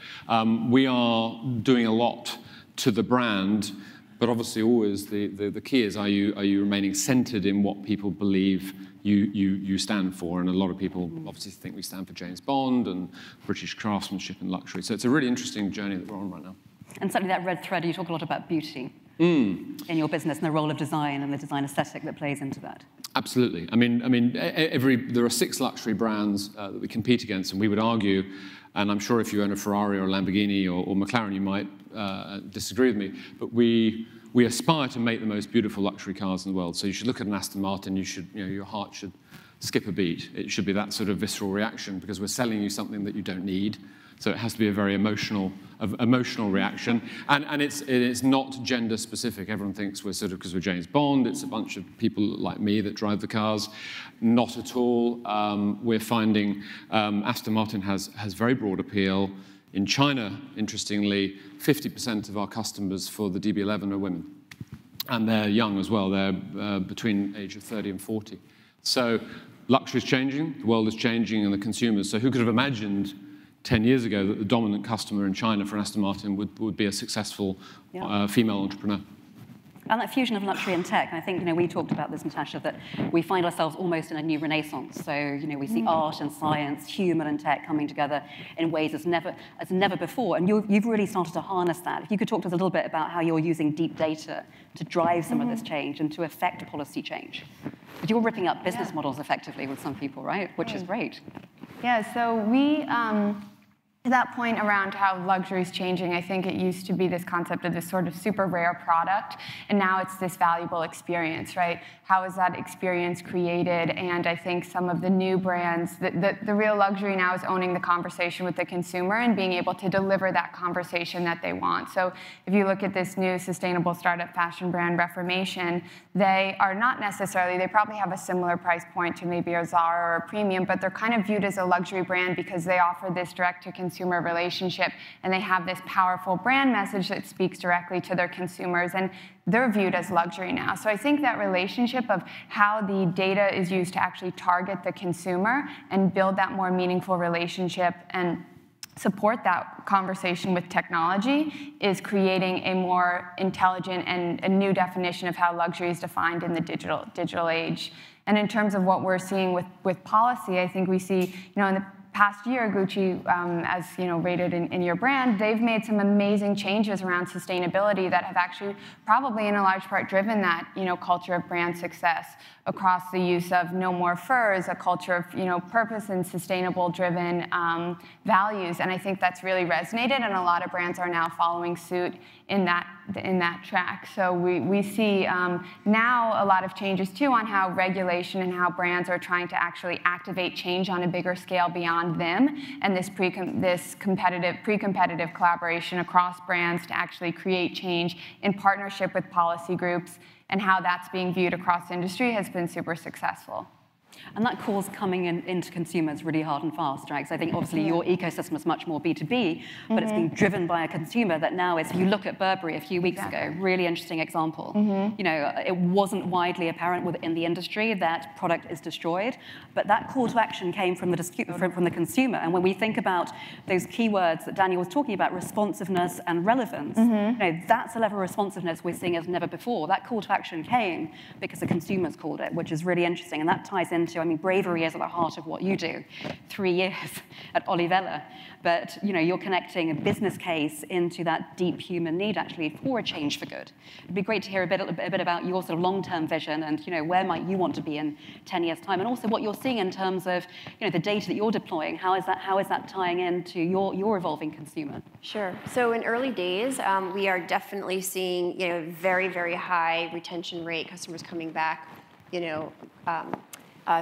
we are doing a lot to the brand, but obviously always the key is, are you remaining centered in what people believe you stand for? And a lot of people obviously think we stand for James Bond and British craftsmanship and luxury. So it's a really interesting journey that we're on right now. And certainly that red thread, you talk a lot about beauty in your business and the role of design and the design aesthetic that plays into that. Absolutely. I mean, there are 6 luxury brands that we compete against, and we would argue, and I'm sure if you own a Ferrari or a Lamborghini or McLaren, you might disagree with me, but we aspire to make the most beautiful luxury cars in the world. So you should look at an Aston Martin, your heart should skip a beat. It should be that sort of visceral reaction because we're selling you something that you don't need. So it has to be a very emotional reaction. And it's not gender specific. Everyone thinks we're sort of, because we're James Bond, it's a bunch of people like me that drive the cars. Not at all. We're finding Aston Martin has very broad appeal. In China, interestingly, 50% of our customers for the DB11 are women. And they're young as well. They're between age of 30 and 40. So luxury is changing, the world is changing, and the consumers. So who could have imagined 10 years ago that the dominant customer in China for Aston Martin would be a successful female entrepreneur? And that fusion of luxury and tech, and I think we talked about this, Natasha, that we find ourselves almost in a new renaissance. So we see art and science, human and tech coming together in ways as never before. And you've really started to harness that. If you could talk to us a little bit about how you're using deep data to drive some of this change and to affect policy change. But you're ripping up business models effectively with some people, right? Which is great. Yeah, so we, to that point around how luxury is changing, I think it used to be this concept of this sort of super rare product, and now it's this valuable experience, right? How is that experience created? And I think some of the new brands, the real luxury now is owning the conversation with the consumer and being able to deliver that conversation that they want. So if you look at this new sustainable startup fashion brand, Reformation, they are not necessarily, they probably have a similar price point to maybe a Zara or a Premium, but they're kind of viewed as a luxury brand because they offer this direct-to-consumer relationship, and they have this powerful brand message that speaks directly to their consumers, and they're viewed as luxury now. So I think that relationship of how the data is used to actually target the consumer and build that more meaningful relationship and support that conversation with technology is creating a more intelligent and a new definition of how luxury is defined in the digital age. And in terms of what we're seeing with policy, I think we see, in the past year, Gucci, as rated in your brand, they've made some amazing changes around sustainability that have actually probably in a large part driven that culture of brand success across the use of no more furs, a culture of purpose and sustainable driven values. And I think that's really resonated, and a lot of brands are now following suit in that track. So we see now a lot of changes too on how regulation and how brands are trying to actually activate change on a bigger scale beyond them, and this pre-competitive collaboration across brands to actually create change in partnership with policy groups, and how that's being viewed across industry has been super successful. And that call's coming into consumers really hard and fast, right? So I think obviously your ecosystem is much more B2B, but it's being driven by a consumer that now is, if you look at Burberry a few weeks ago, really interesting example. It wasn't widely apparent within the industry that product is destroyed, but that call to action came from the consumer. And when we think about those keywords that Daniel was talking about, responsiveness and relevance, that's a level of responsiveness we're seeing as never before. That call to action came because the consumers called it, which is really interesting, and that ties into, bravery is at the heart of what you do. 3 years at Olivella, but you're connecting a business case into that deep human need actually for a change for good. It'd be great to hear a bit about your sort of long-term vision and where might you want to be in 10 years' time, and also what you're seeing in terms of the data that you're deploying. How is that tying into your evolving consumer? Sure. So in early days, we are definitely seeing very, very high retention rate, customers coming back,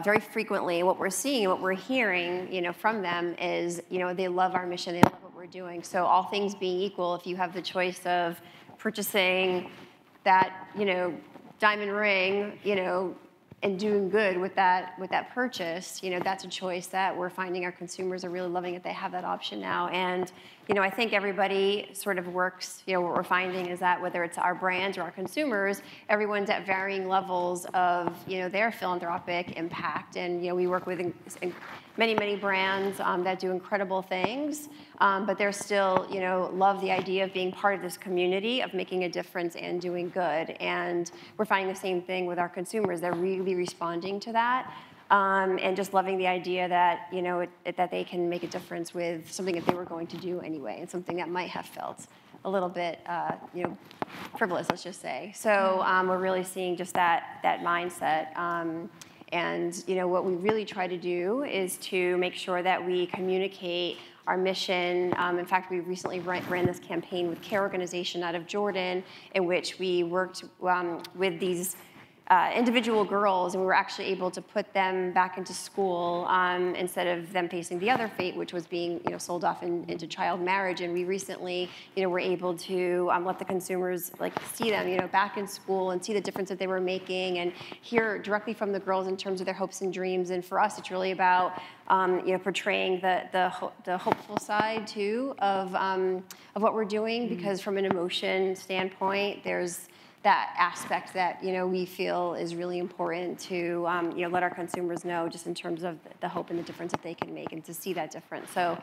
very frequently. What we're seeing and what we're hearing, from them is, they love our mission, they love what we're doing. So all things being equal, if you have the choice of purchasing that, diamond ring, and doing good with that purchase, that's a choice that we're finding our consumers are really loving it. They have that option now. And, I think everybody sort of works, what we're finding is that whether it's our brands or our consumers, everyone's at varying levels of, their philanthropic impact. And, we work with many, many brands that do incredible things, but they're still, love the idea of being part of this community, of making a difference and doing good. And we're finding the same thing with our consumers. They're really responding to that. And just loving the idea that, that they can make a difference with something that they were going to do anyway, and something that might have felt a little bit, frivolous, let's just say. So we're really seeing just that mindset. And what we really try to do is to make sure that we communicate our mission. In fact, we recently ran this campaign with Care Organization out of Jordan, in which we worked with these individual girls, and we were actually able to put them back into school instead of them facing the other fate, which was being sold off into child marriage. And we recently were able to let the consumers see them back in school and see the difference that they were making and hear directly from the girls in terms of their hopes and dreams. And for us, it's really about portraying the hopeful side too of what we're doing, because from an emotion standpoint, there's that aspect that we feel is really important to let our consumers know, just in terms of the hope and the difference that they can make, and to see that difference. So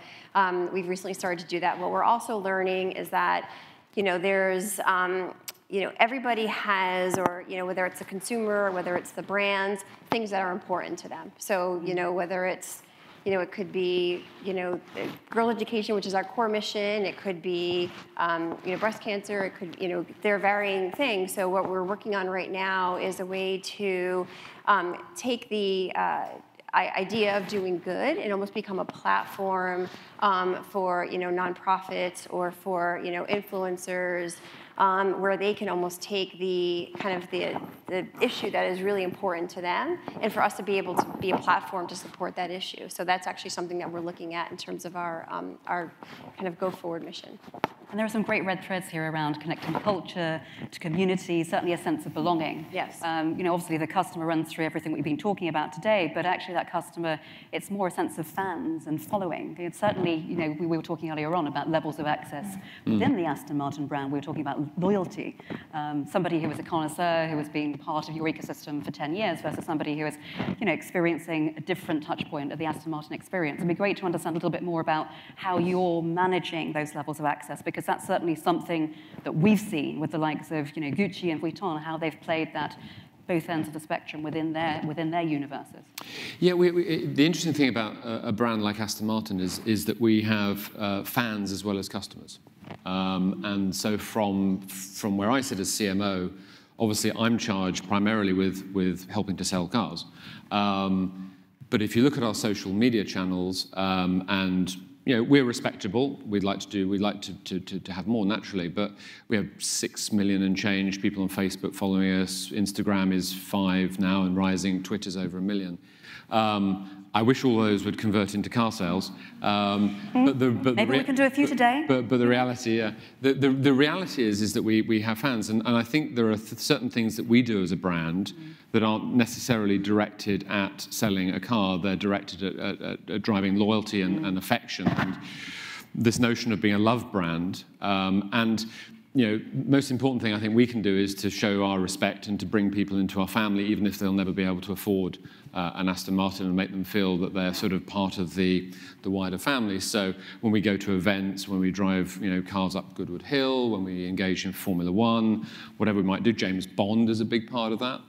we've recently started to do that. What we're also learning is that there's everybody has, or whether it's the consumer or whether it's the brands, things that are important to them. So whether it's it could be, girl education, which is our core mission. It could be, breast cancer. It could, there are varying things. So what we're working on right now is a way to take the idea of doing good and almost become a platform for, nonprofits or for, influencers, where they can almost take the the issue that is really important to them, and for us to be able to be a platform to support that issue. So that's actually something that we're looking at in terms of our kind of go forward mission. And there are some great red threads here around connecting culture to community, certainly a sense of belonging. Yes. Obviously the customer runs through everything we've been talking about today, but actually that customer, it's more a sense of fans and following. It's certainly, we were talking earlier on about levels of access within the Aston Martin brand. We were talking about loyalty. Somebody who was a connoisseur, who has been part of your ecosystem for 10 years versus somebody who is, experiencing a different touch point of the Aston Martin experience. It'd be great to understand a little bit more about how you're managing those levels of access, because that's certainly something that we've seen with the likes of Gucci and Vuitton, how they've played that both ends of the spectrum within their universes. Yeah, the interesting thing about a brand like Aston Martin is that we have fans as well as customers. And so from where I sit as CMO, obviously I'm charged primarily with helping to sell cars. But if you look at our social media channels, and we're respectable. We'd like to have more naturally, but we have 6 million and change people on Facebook following us. Instagram is 5 now and rising. Twitter's over 1 million. I wish all those would convert into car sales. Maybe we can do a few today. But the reality, the reality is that we have fans, and I think there are certain things that we do as a brand that aren't necessarily directed at selling a car. They're directed at driving loyalty and affection, and this notion of being a love brand. Most important thing I think we can do is to show our respect and to bring people into our family, even if they'll never be able to afford an Aston Martin, and make them feel that they're sort of part of the wider family. So when we go to events, when we drive cars up Goodwood Hill, when we engage in Formula One, whatever we might do, James Bond is a big part of that.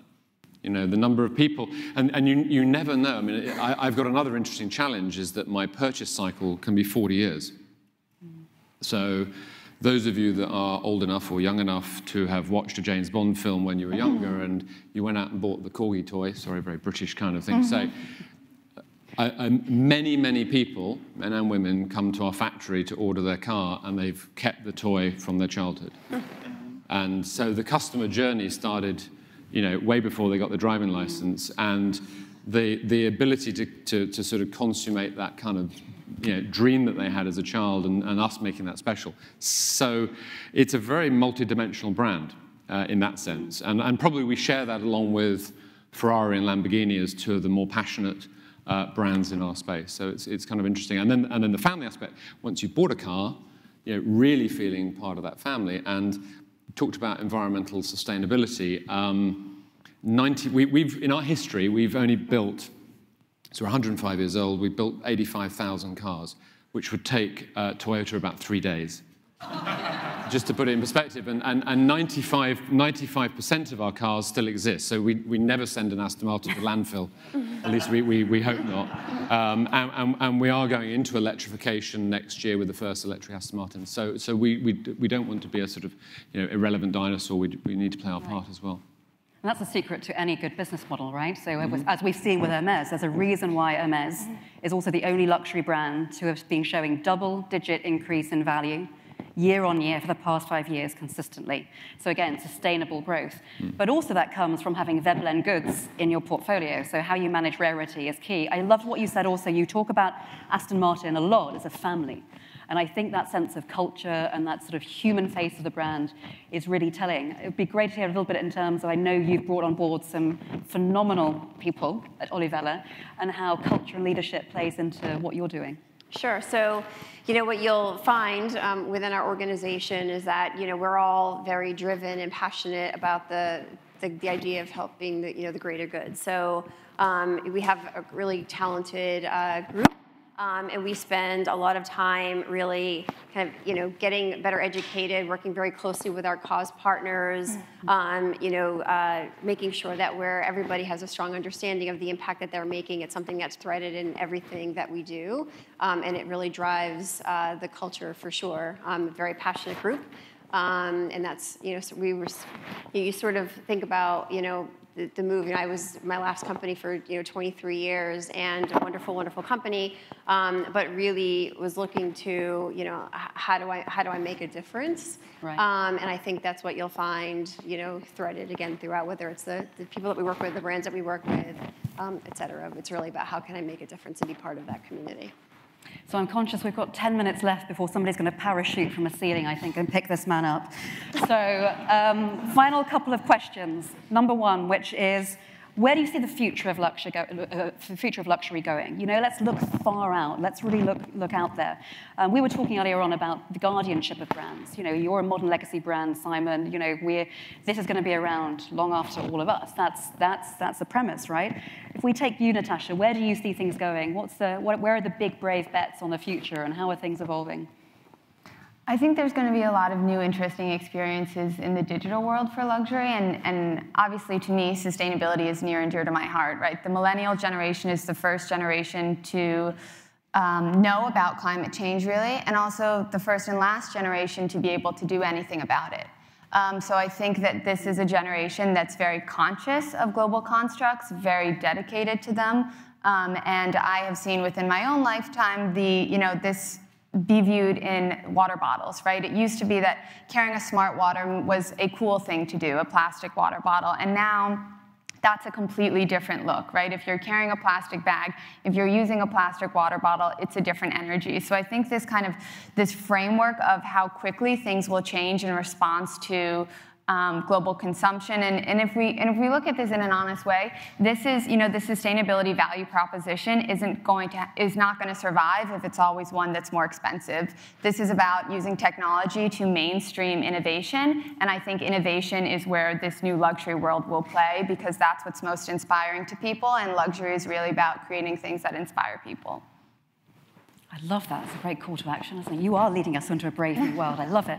The number of people, and you never know. I mean, I've got another interesting challenge, is that my purchase cycle can be 40 years. So those of you that are old enough or young enough to have watched a James Bond film when you were younger and you went out and bought the corgi toy, sorry, very British kind of thing to say, many people, men and women, come to our factory to order their car, and they've kept the toy from their childhood. And so the customer journey started way before they got the driving license, and the ability to sort of consummate that kind of dream that they had as a child, and us making that special. So it's a very multi-dimensional brand in that sense, and probably we share that along with Ferrari and Lamborghini as two of the more passionate brands in our space. So it's kind of interesting. And then the family aspect. Once you've bought a car, really feeling part of that family. And talked about environmental sustainability. In our history, we've only built, so we're 105 years old, we've built 85,000 cars, which would take Toyota about 3 days. Just to put it in perspective, and 95% of our cars still exist, so we never send an Aston Martin to landfill, at least we hope not. And we are going into electrification next year with the first electric Aston Martin, so we don't want to be a sort of irrelevant dinosaur. We need to play our part as well. And that's the secret to any good business model, right? So as we've seen with Hermes, there's a reason why Hermes is also the only luxury brand to have been showing double-digit increase in value year on year for the past 5 years consistently. So again, sustainable growth. But also that comes from having Veblen goods in your portfolio. So how you manage rarity is key. I loved what you said also. You talk about Aston Martin a lot as a family. And I think that sense of culture and that sort of human face of the brand is really telling. It would be great to hear a little bit in terms of, I know you've brought on board some phenomenal people at Olivella, and how culture and leadership plays into what you're doing. Sure. So, what you'll find within our organization is that, we're all very driven and passionate about the idea of helping the greater good. So we have a really talented group. And we spend a lot of time really kind of, getting better educated, working very closely with our cause partners, making sure that everybody has a strong understanding of the impact that they're making. It's something that's threaded in everything that we do, and it really drives the culture for sure. A very passionate group, and that's, you sort of think about, the move. I was my last company for 23 years, and a wonderful, wonderful company, but really was looking to how do I make a difference? Right. And I think that's what you'll find threaded again throughout, whether it's the people that we work with, the brands that we work with, et cetera. It's really about how can I make a difference and be part of that community. So I'm conscious we've got 10 minutes left before somebody's going to parachute from a ceiling, I think, and pick this man up. So final couple of questions. Number one, which is, where do you see the future of luxury going? Let's look far out. Let's really look out there. We were talking earlier on about the guardianship of brands. You're a modern legacy brand, Simon. This is going to be around long after all of us. That's the premise, right? If we take you, Natasha, where do you see things going? Where are the big, brave bets on the future, and how are things evolving? I think there's going to be a lot of new, interesting experiences in the digital world for luxury, and obviously, to me, sustainability is near and dear to my heart, right? The millennial generation is the first generation to know about climate change, really, and also the first and last generation to be able to do anything about it. So I think that this is a generation that's very conscious of global constructs, very dedicated to them, and I have seen within my own lifetime this be viewed in water bottles, right? It used to be that carrying a smart water was a cool thing to do, a plastic water bottle, and now that's a completely different look, right? If you're carrying a plastic bag, if you're using a plastic water bottle, it's a different energy. So I think this framework of how quickly things will change in response to global consumption, and if we look at this in an honest way, this is the sustainability value proposition is not going to survive if it's always one that's more expensive. This is about using technology to mainstream innovation, and I think innovation is where this new luxury world will play, because that's what's most inspiring to people, and luxury is really about creating things that inspire people. I love that. It's a great call to action, isn't it? You are leading us into a brave new world. I love it.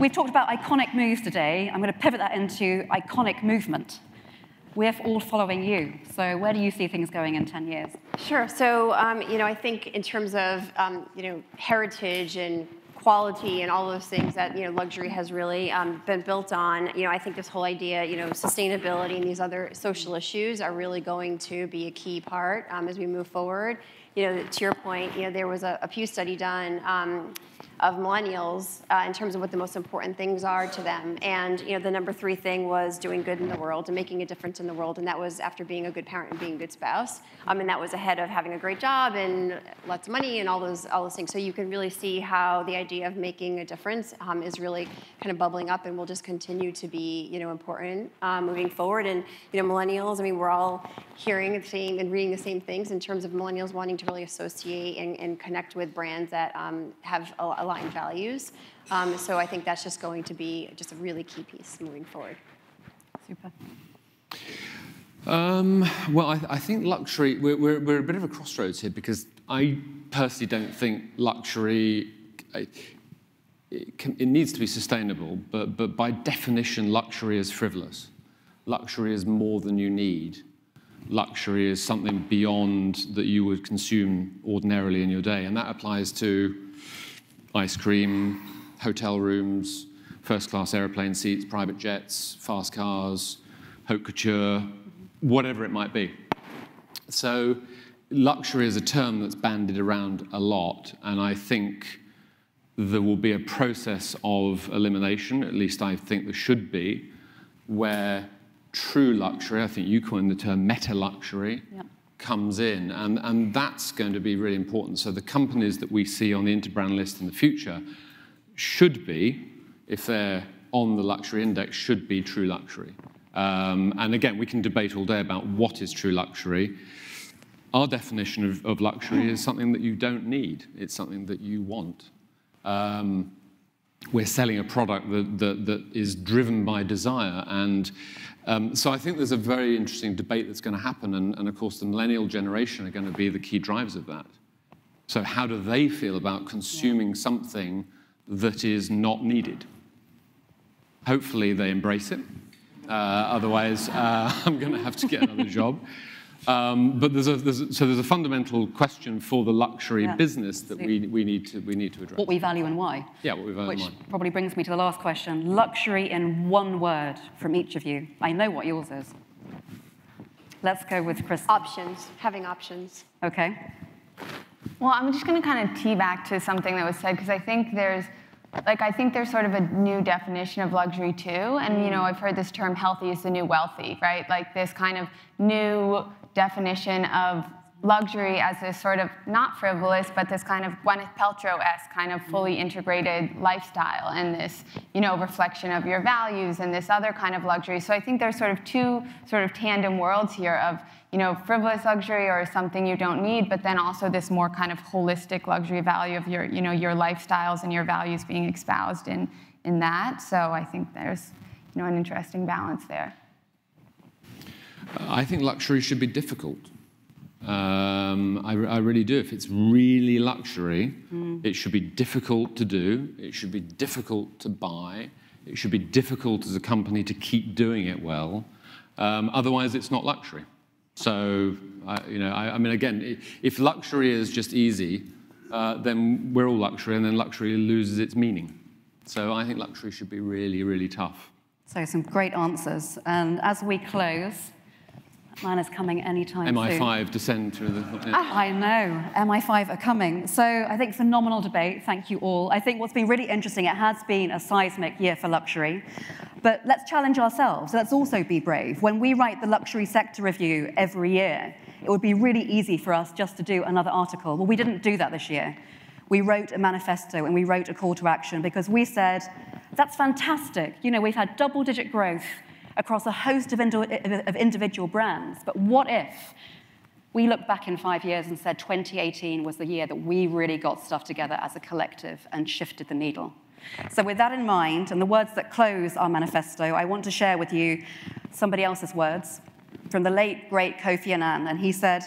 We've talked about iconic moves today. I'm going to pivot that into iconic movement. We're all following you. So where do you see things going in 10 years? Sure. So, I think in terms of, heritage and quality and all those things that luxury has really been built on. I think this whole idea, sustainability and these other social issues are really going to be a key part as we move forward. To your point, there was a Pew study done of millennials in terms of what the most important things are to them. And the number 3 thing was doing good in the world and making a difference in the world. And that was after being a good parent and being a good spouse. And that was ahead of having a great job and lots of money and all those things. So you can really see how the idea of making a difference is really kind of bubbling up and will just continue to be important moving forward. And millennials, we're all hearing the same and reading the same things in terms of millennials wanting to really associate and connect with brands that have aligned values. So I think that's just going to be just a really key piece moving forward. Super. Well, I think luxury, we're a bit of a crossroads here, because I personally don't think luxury, it needs to be sustainable, but by definition, luxury is frivolous. Luxury is more than you need. Luxury is something beyond that you would consume ordinarily in your day, and that applies to ice cream, hotel rooms, first-class airplane seats, private jets, fast cars, haute couture, whatever it might be. So luxury is a term that's bandied around a lot, and I think there will be a process of elimination, at least I think there should be, where true luxury, I think you coined the term meta-luxury, comes in, and that's going to be really important. So the companies that we see on the Interbrand list in the future should be, if they're on the luxury index, should be true luxury. And again, we can debate all day about what is true luxury. Our definition of luxury is something that you don't need. It's something that you want. We're selling a product that is driven by desire. And so I think there's a very interesting debate that's going to happen. And of course, the millennial generation are going to be the key drivers of that. So how do they feel about consuming something that is not needed? Hopefully they embrace it. Otherwise, I'm going to have to get another job. But there's a fundamental question for the luxury business that we need to address. What we value and why. Yeah, what we value and why. Which probably brings me to the last question. Luxury in one word from each of you. I know what yours is. Let's go with Chris. Options, having options. Okay. Well, I'm just going to kind of tee back to something that was said, because I think there's sort of a new definition of luxury too. And, you know, I've heard this term healthy is the new wealthy, right? Like this kind of new definition of luxury as this sort of not frivolous, but this kind of Gwyneth Paltrow-esque kind of fully integrated lifestyle, and this, you know, reflection of your values, and this other kind of luxury. So I think there's sort of two sort of tandem worlds here of, you know, frivolous luxury or something you don't need, but then also this more kind of holistic luxury value of your, you know, your lifestyles and your values being espoused in that. So I think there's, you know, an interesting balance there. I think luxury should be difficult. I really do. If it's really luxury, it should be difficult to do. It should be difficult to buy. It should be difficult as a company to keep doing it well. Otherwise, it's not luxury. So, you know, I mean, again, if luxury is just easy, then we're all luxury, and then luxury loses its meaning. So I think luxury should be really, really tough. So some great answers. And as we close, mine is coming anytime soon. MI5 descend through the... Yeah. I know, MI5 are coming. So I think phenomenal debate, thank you all. I think what's been really interesting, it has been a seismic year for luxury, but let's challenge ourselves, let's also be brave. When we write the luxury sector review every year, it would be really easy for us just to do another article. Well, we didn't do that this year. We wrote a manifesto and we wrote a call to action because we said, that's fantastic. You know, we've had double-digit growth across a host of individual brands. But what if we look back in 5 years and said 2018 was the year that we really got stuff together as a collective and shifted the needle? So with that in mind, and the words that close our manifesto, I want to share with you somebody else's words from the late, great Kofi Annan. And he said,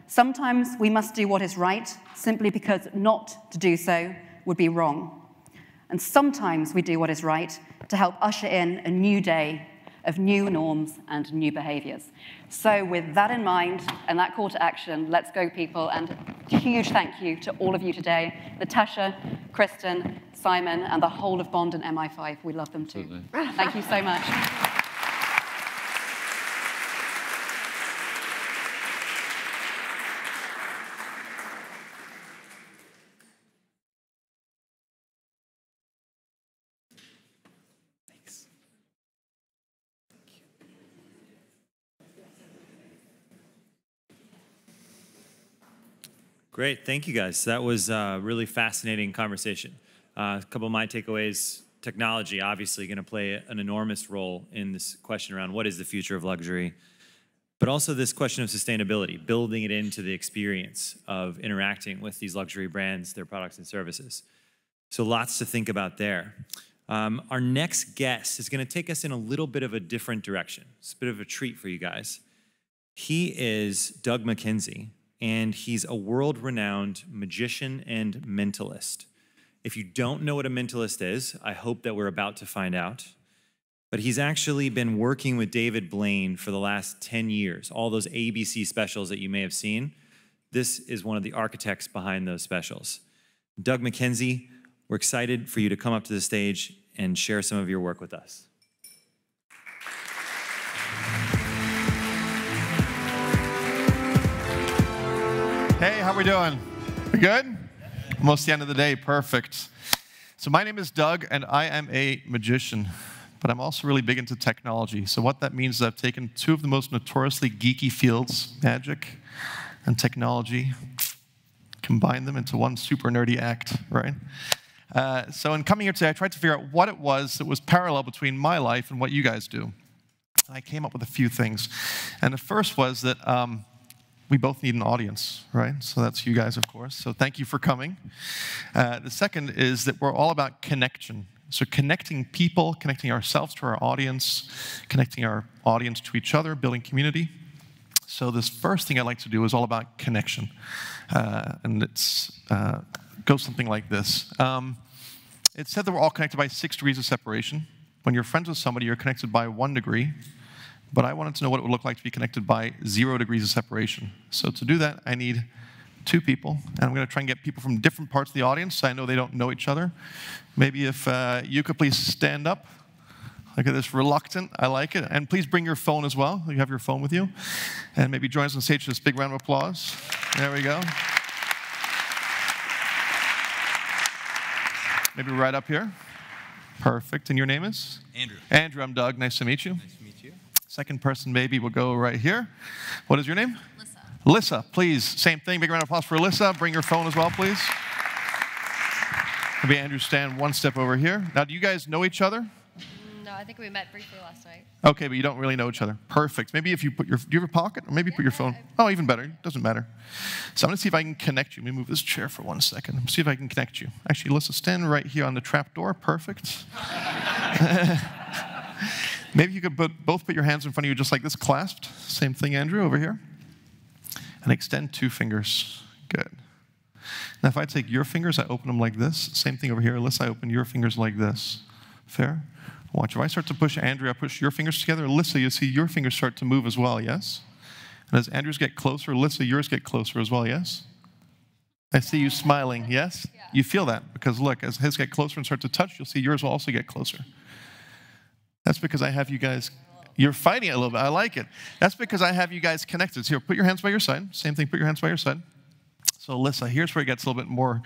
sometimes we must do what is right simply because not to do so would be wrong. And sometimes we do what is right to help usher in a new day of new norms and new behaviors. So with that in mind and that call to action, let's go, people. And a huge thank you to all of you today. Natasha, Kristen, Simon, and the whole of Bond and MI5. We love them too. Absolutely. Thank you so much. Great, thank you guys. That was a really fascinating conversation. A couple of my takeaways: technology obviously going to play an enormous role in this question around what is the future of luxury, but also this question of sustainability, building it into the experience of interacting with these luxury brands, their products and services. So lots to think about there. Our next guest is going to take us in a little bit of a different direction. It's a bit of a treat for you guys. He is Doug McKenzie, and he's a world-renowned magician and mentalist. If you don't know what a mentalist is, I hope that we're about to find out. But he's actually been working with David Blaine for the last 10 years, all those ABC specials that you may have seen. This is one of the architects behind those specials. Doug McKenzie, we're excited for you to come up to the stage and share some of your work with us. Hey, how we doing? We good? Almost the end of the day. Perfect. So my name is Doug, and I am a magician, but I'm also really big into technology. So what that means is I've taken two of the most notoriously geeky fields, magic and technology, combined them into one super nerdy act, right? So in coming here today, I tried to figure out what it was that was parallel between my life and what you guys do. I came up with a few things. And the first was that we both need an audience, right? So that's you guys, of course. So thank you for coming. The second is that we're all about connection. So connecting people, connecting ourselves to our audience, connecting our audience to each other, building community. So this first thing I'd like to do is all about connection. And it goes something like this. It's said that we're all connected by 6 degrees of separation. When you're friends with somebody, you're connected by 1 degree. But I wanted to know what it would look like to be connected by 0 degrees of separation. So to do that, I need 2 people. And I'm going to try and get people from different parts of the audience, so I know they don't know each other. Maybe if you could please stand up. Look at this, reluctant. I like it. And please bring your phone as well. You have your phone with you. And maybe join us on stage for this big round of applause. There we go. Maybe right up here. Perfect. And your name is? Andrew. Andrew, I'm Doug. Nice to meet you. Nice to meet you. Second person maybe will go right here. What is your name? Lissa. Lissa, please. Same thing. Big round of applause for Lissa. Bring your phone as well, please. Maybe Andrew, stand one step over here. Now, do you guys know each other? No, I think we met briefly last night. Okay, but you don't really know each other. Perfect. Maybe if you put your, do you have a pocket? Or maybe put your phone. Oh, even better. Doesn't matter. So I'm going to see if I can connect you. Let me move this chair for 1 second. See if I can connect you. Actually, Lissa, stand right here on the trap door. Perfect. Maybe you could both put your hands in front of you just like this, clasped. Same thing, Andrew, over here. And extend 2 fingers. Good. Now, if I take your fingers, I open them like this. Same thing over here. Alyssa, I open your fingers like this. Fair? Watch. If I start to push Andrew, I push your fingers together. Alyssa, you see your fingers start to move as well, yes? And as Andrew's get closer, Alyssa, yours get closer as well, yes? I see you smiling, yes? Yeah. You feel that because, look, as his get closer and start to touch, you'll see yours will also get closer. That's because I have you guys, you're fighting it a little bit. I like it. That's because I have you guys connected. So here, put your hands by your side. Same thing, put your hands by your side. So Alyssa, here's where it gets a little bit more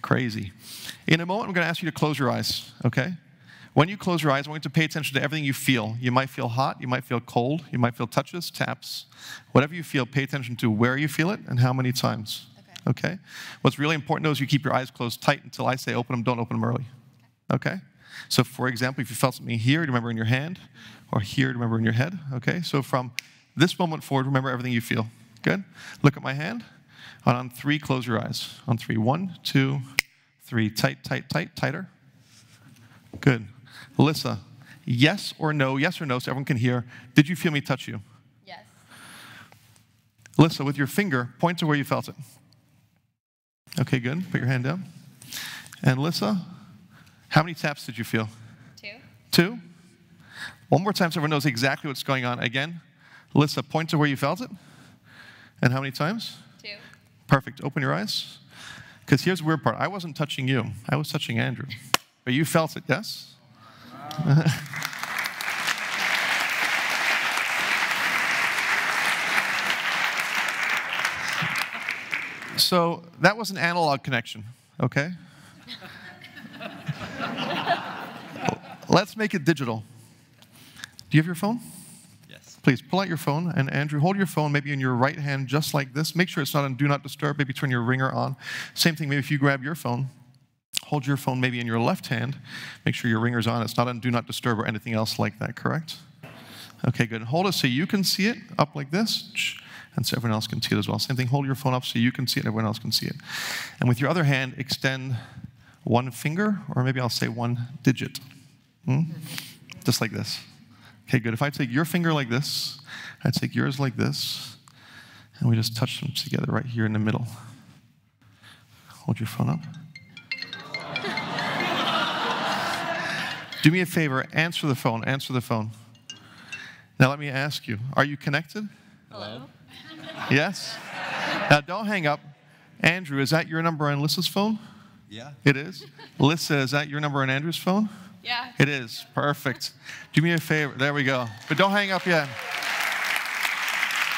crazy. In a moment, I'm going to ask you to close your eyes, okay? When you close your eyes, I want you to pay attention to everything you feel. You might feel hot, you might feel cold, you might feel touches, taps. Whatever you feel, pay attention to where you feel it and how many times, okay? What's really important, though, is you keep your eyes closed tight until I say open them, don't open them early, okay? So, for example, if you felt something here, remember in your hand, or here, remember in your head, okay? So from this moment forward, remember everything you feel. Good? Look at my hand. And on 3, close your eyes. On 3, 1, 2, 3. Tight, tight, tight, tighter. Good. Alyssa, yes or no, so everyone can hear. Did you feel me touch you? Yes. Alyssa, with your finger, point to where you felt it. Okay, good. Put your hand down. And Alyssa, how many taps did you feel? 2. 2? One more time so everyone knows exactly what's going on. Again, Alyssa, point to where you felt it. And how many times? 2. Perfect. Open your eyes. Because here's the weird part. I wasn't touching you. I was touching Andrew. But you felt it, yes? So that was an analog connection, okay? Let's make it digital. Do you have your phone? Yes. Please pull out your phone, and Andrew, hold your phone maybe in your right hand just like this. Make sure it's not on Do Not Disturb. Maybe turn your ringer on. Same thing, maybe if you grab your phone, hold your phone maybe in your left hand. Make sure your ringer's on. It's not on Do Not Disturb or anything else like that, correct? Okay, good. Hold it so you can see it up like this, and so everyone else can see it as well. Same thing, hold your phone up so you can see it and everyone else can see it. And with your other hand, extend 1 finger, or maybe I'll say 1 digit. Just like this. Okay, good. If I take your finger like this, I take yours like this, and we just touch them together right here in the middle. Hold your phone up. Do me a favor, answer the phone, answer the phone. Now let me ask you, are you connected? Hello? Yes? Now don't hang up. Andrew, is that your number on Lissa's phone? Yeah. It is? Lissa, is that your number on Andrew's phone? Yeah. It is. Perfect. Do me a favor. There we go. But don't hang up yet.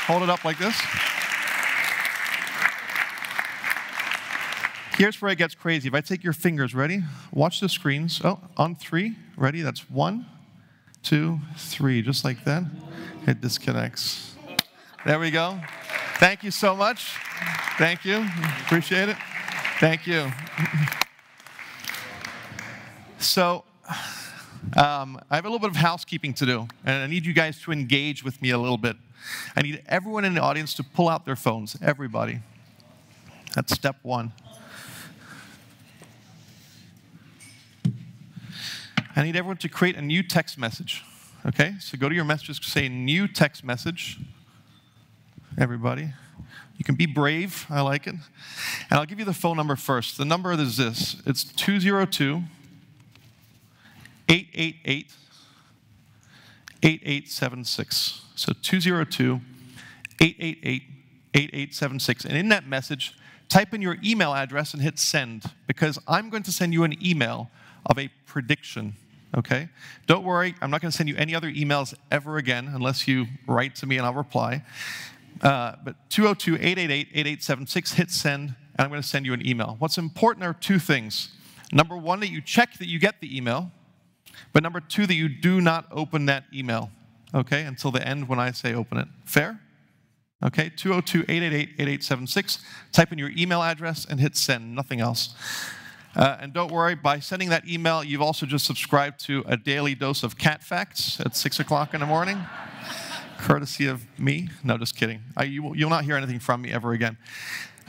Hold it up like this. Here's where it gets crazy. If I take your fingers, ready? Watch the screens. Oh, on 3, ready? That's 1, 2, 3, just like that. It disconnects. There we go. Thank you so much. Thank you. Appreciate it. Thank you. So, I have a little bit of housekeeping to do, and I need you guys to engage with me a little bit. I need everyone in the audience to pull out their phones, everybody. That's step 1. I need everyone to create a new text message, okay? So go to your messages, say new text message, everybody. You can be brave, I like it. And I'll give you the phone number first. The number is this. It's 202-888-8876. So 202-888-8876. And in that message, type in your email address and hit send, because I'm going to send you an email of a prediction, okay? Don't worry, I'm not going to send you any other emails ever again unless you write to me and I'll reply. But 202-888-8876, hit send, and I'm going to send you an email. What's important are 2 things. Number 1, that you check that you get the email, but number 2, that you do not open that email, okay, until the end when I say open it. Fair? Okay, 202-888-8876. Type in your email address and hit send, nothing else. And don't worry, by sending that email, you've also just subscribed to a daily dose of cat facts at 6 o'clock in the morning, courtesy of me. No, just kidding. You'll not hear anything from me ever again.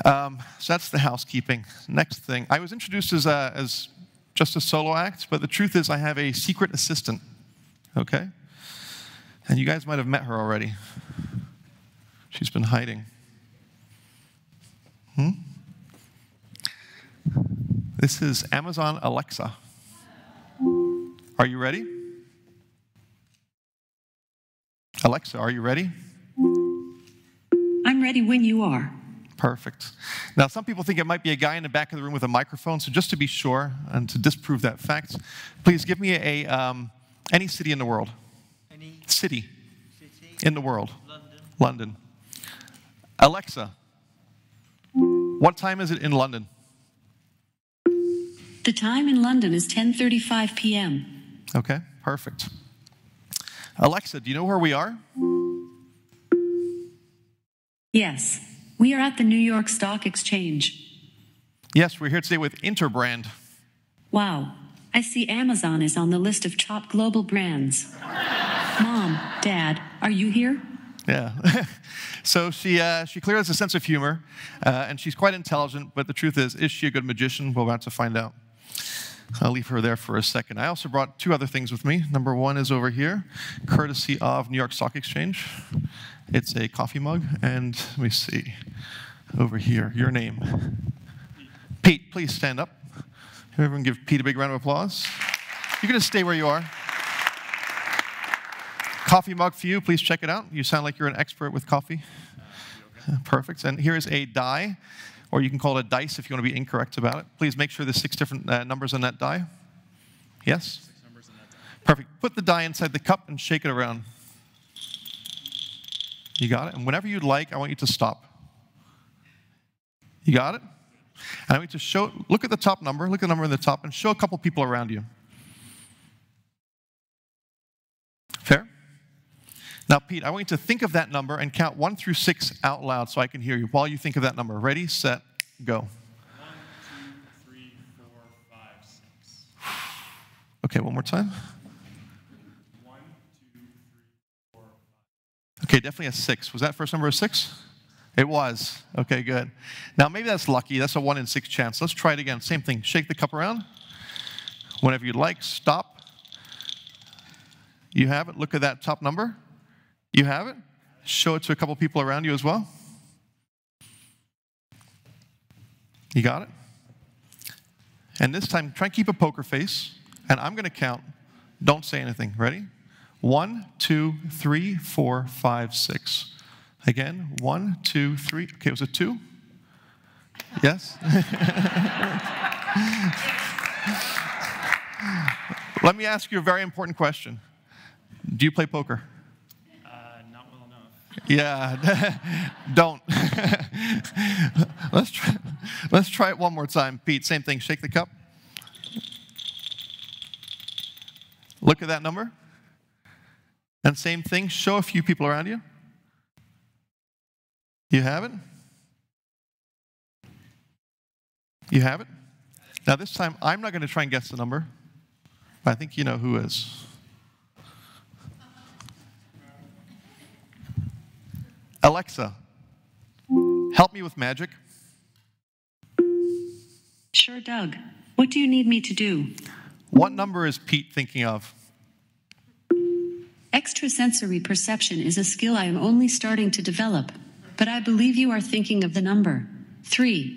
So that's the housekeeping. Next thing, I was introduced as just a solo act, but the truth is I have a secret assistant, okay? And you guys might have met her already. She's been hiding. This is Amazon Alexa. Are you ready? Alexa, are you ready? I'm ready when you are. Perfect. Now, some people think it might be a guy in the back of the room with a microphone, so just to be sure and to disprove that fact, please give me any city in the world. Any city in the world. London. Alexa, what time is it in London? The time in London is 10:35 p.m. Okay, perfect. Alexa, do you know where we are? Yes, we are at the New York Stock Exchange. Yes, we're here today with Interbrand. Wow, I see Amazon is on the list of top global brands. Mom, Dad, are you here? Yeah. So she clearly has a sense of humor, and she's quite intelligent, but the truth is she a good magician? We're about to find out. I'll leave her there for a second. I also brought 2 other things with me. Number 1 is over here, courtesy of New York Stock Exchange. It's a coffee mug, and let me see, over here, your name. Pete, please stand up. Everyone give Pete a big round of applause. You're going to stay where you are. Coffee mug for you, please check it out. You sound like you're an expert with coffee. Perfect. And here is a die, or you can call it a dice if you want to be incorrect about it. Please make sure there's 6 different numbers on that die. Yes? 6 numbers on that die. Perfect. Put the die inside the cup and shake it around. You got it? And whenever you'd like, I want you to stop. You got it? And I want you to look at the top number, look at the number in the top, and show a couple people around you. Fair? Now, Pete, I want you to think of that number and count 1 through 6 out loud so I can hear you while you think of that number. Ready, set, go. 1, 2, 3, 4, 5, 6. Okay, one more time. 1, 2, 3, 4, 5. Okay, definitely a 6. Was that first number a 6? It was. Okay, good. Now, maybe that's lucky. That's a 1 in 6 chance. Let's try it again. Same thing. Shake the cup around. Whenever you'd like, stop. You have it. Look at that top number. You have it. Show it to a couple people around you as well. You got it? And this time, try and keep a poker face. And I'm going to count. Don't say anything. Ready? 1, 2, 3, 4, 5, 6. Again, 1, 2, 3. Okay, was it 2? Yes? Let me ask you a very important question. Do you play poker? Not well enough. Yeah, don't. Let's try it one more time. Pete, same thing. Shake the cup. Look at that number. And same thing. Show a few people around you. You have it? You have it? Now this time, I'm not going to try and guess the number. But I think you know who is. Alexa, help me with magic. Sure, Doug. What do you need me to do? What number is Pete thinking of? Extrasensory perception is a skill I am only starting to develop, but I believe you are thinking of the number 3.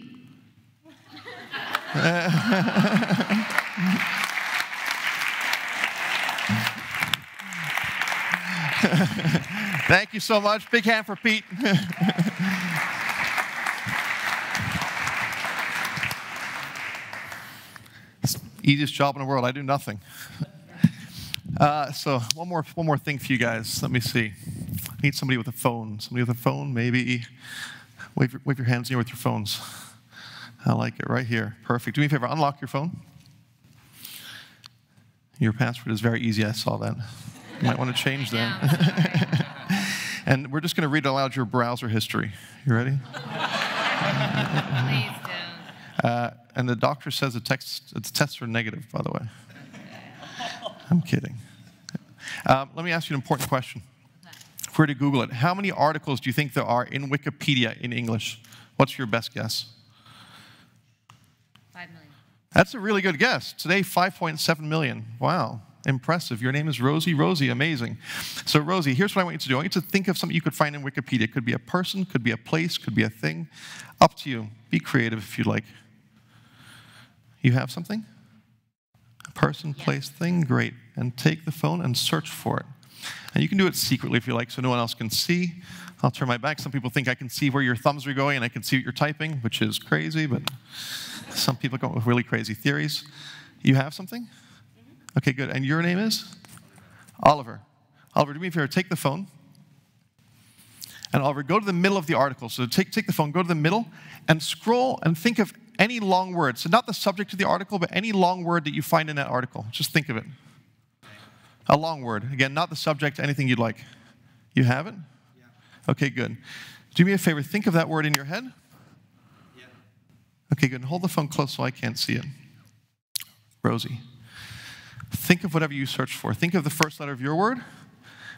Thank you so much. Big hand for Pete. It's the easiest job in the world. I do nothing. So one more thing for you guys. Let me see. I need somebody with a phone. Somebody with a phone, maybe. Wave your hands in here with your phones. I like it right here. Perfect. Do me a favor. Unlock your phone. Your password is very easy. I saw that. You might want to change that. And we're just going to read aloud your browser history. You ready? Please don't. And the doctor says the tests are negative, by the way. I'm kidding. Let me ask you an important question. If we were to Google it, how many articles do you think there are in Wikipedia in English? What's your best guess? 5 million. That's a really good guess. Today, 5.7 million. Wow. Impressive. Your name is Rosie. Rosie, amazing. So Rosie, here's what I want you to do. I want you to think of something you could find in Wikipedia. It could be a person, could be a place, could be a thing. Up to you. Be creative if you'd like. You have something? A person, place, thing? Great. And take the phone and search for it. And you can do it secretly if you like so no one else can see. I'll turn my back. Some people think I can see where your thumbs are going and I can see what you're typing, which is crazy, but some people come up with really crazy theories. You have something? Okay, good. And your name is? Oliver. Oliver, do me a favor. Take the phone. And Oliver, go to the middle of the article. So take the phone, go to the middle, and scroll and think of any long word. So not the subject of the article, but any long word that you find in that article. Just think of it. A long word. Again, not the subject, anything you'd like. You have it? Yeah. Okay, good. Do me a favor. Think of that word in your head. Yeah. Okay, good. And hold the phone close so I can't see it. Rosie. Think of whatever you search for. Think of the first letter of your word.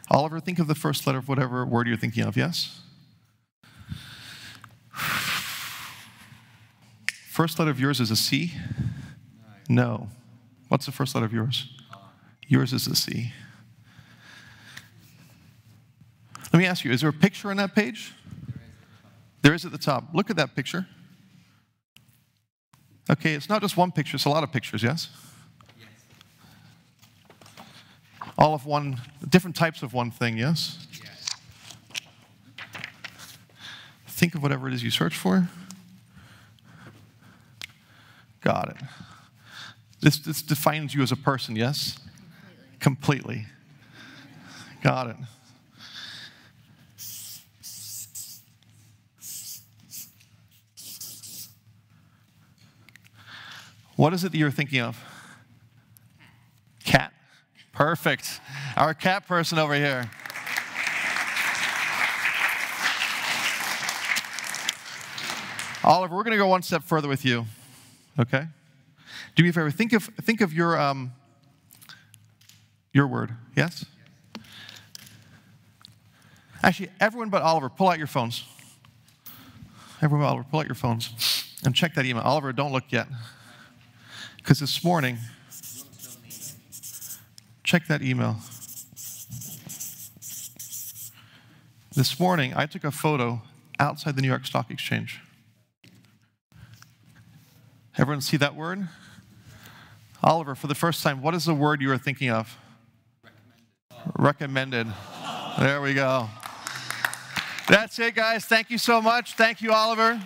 Oliver, think of the first letter of whatever word you're thinking of, yes? First letter of yours is a C? No. What's the first letter of yours? Yours is a C. Let me ask you, is there a picture on that page? There is at the top. Look at that picture. Okay, it's not just one picture, it's a lot of pictures, yes? All of one, different types of one thing, yes? Yes. Think of whatever it is you search for. Got it. This defines you as a person, yes? Completely. Got it. What is it that you're thinking of? Cat. Perfect. Our cat person over here. Oliver, we're going to go one step further with you. Okay? Do me a favor. Think of your word. Yes? Actually, everyone but Oliver, pull out your phones. Everyone but Oliver, pull out your phones and check that email. Oliver, don't look yet. Because this morning, check that email. This morning, I took a photo outside the New York Stock Exchange. Everyone see that word? Oliver, for the first time, what is the word you were thinking of? Recommended. There we go. That's it, guys. Thank you so much. Thank you, Oliver.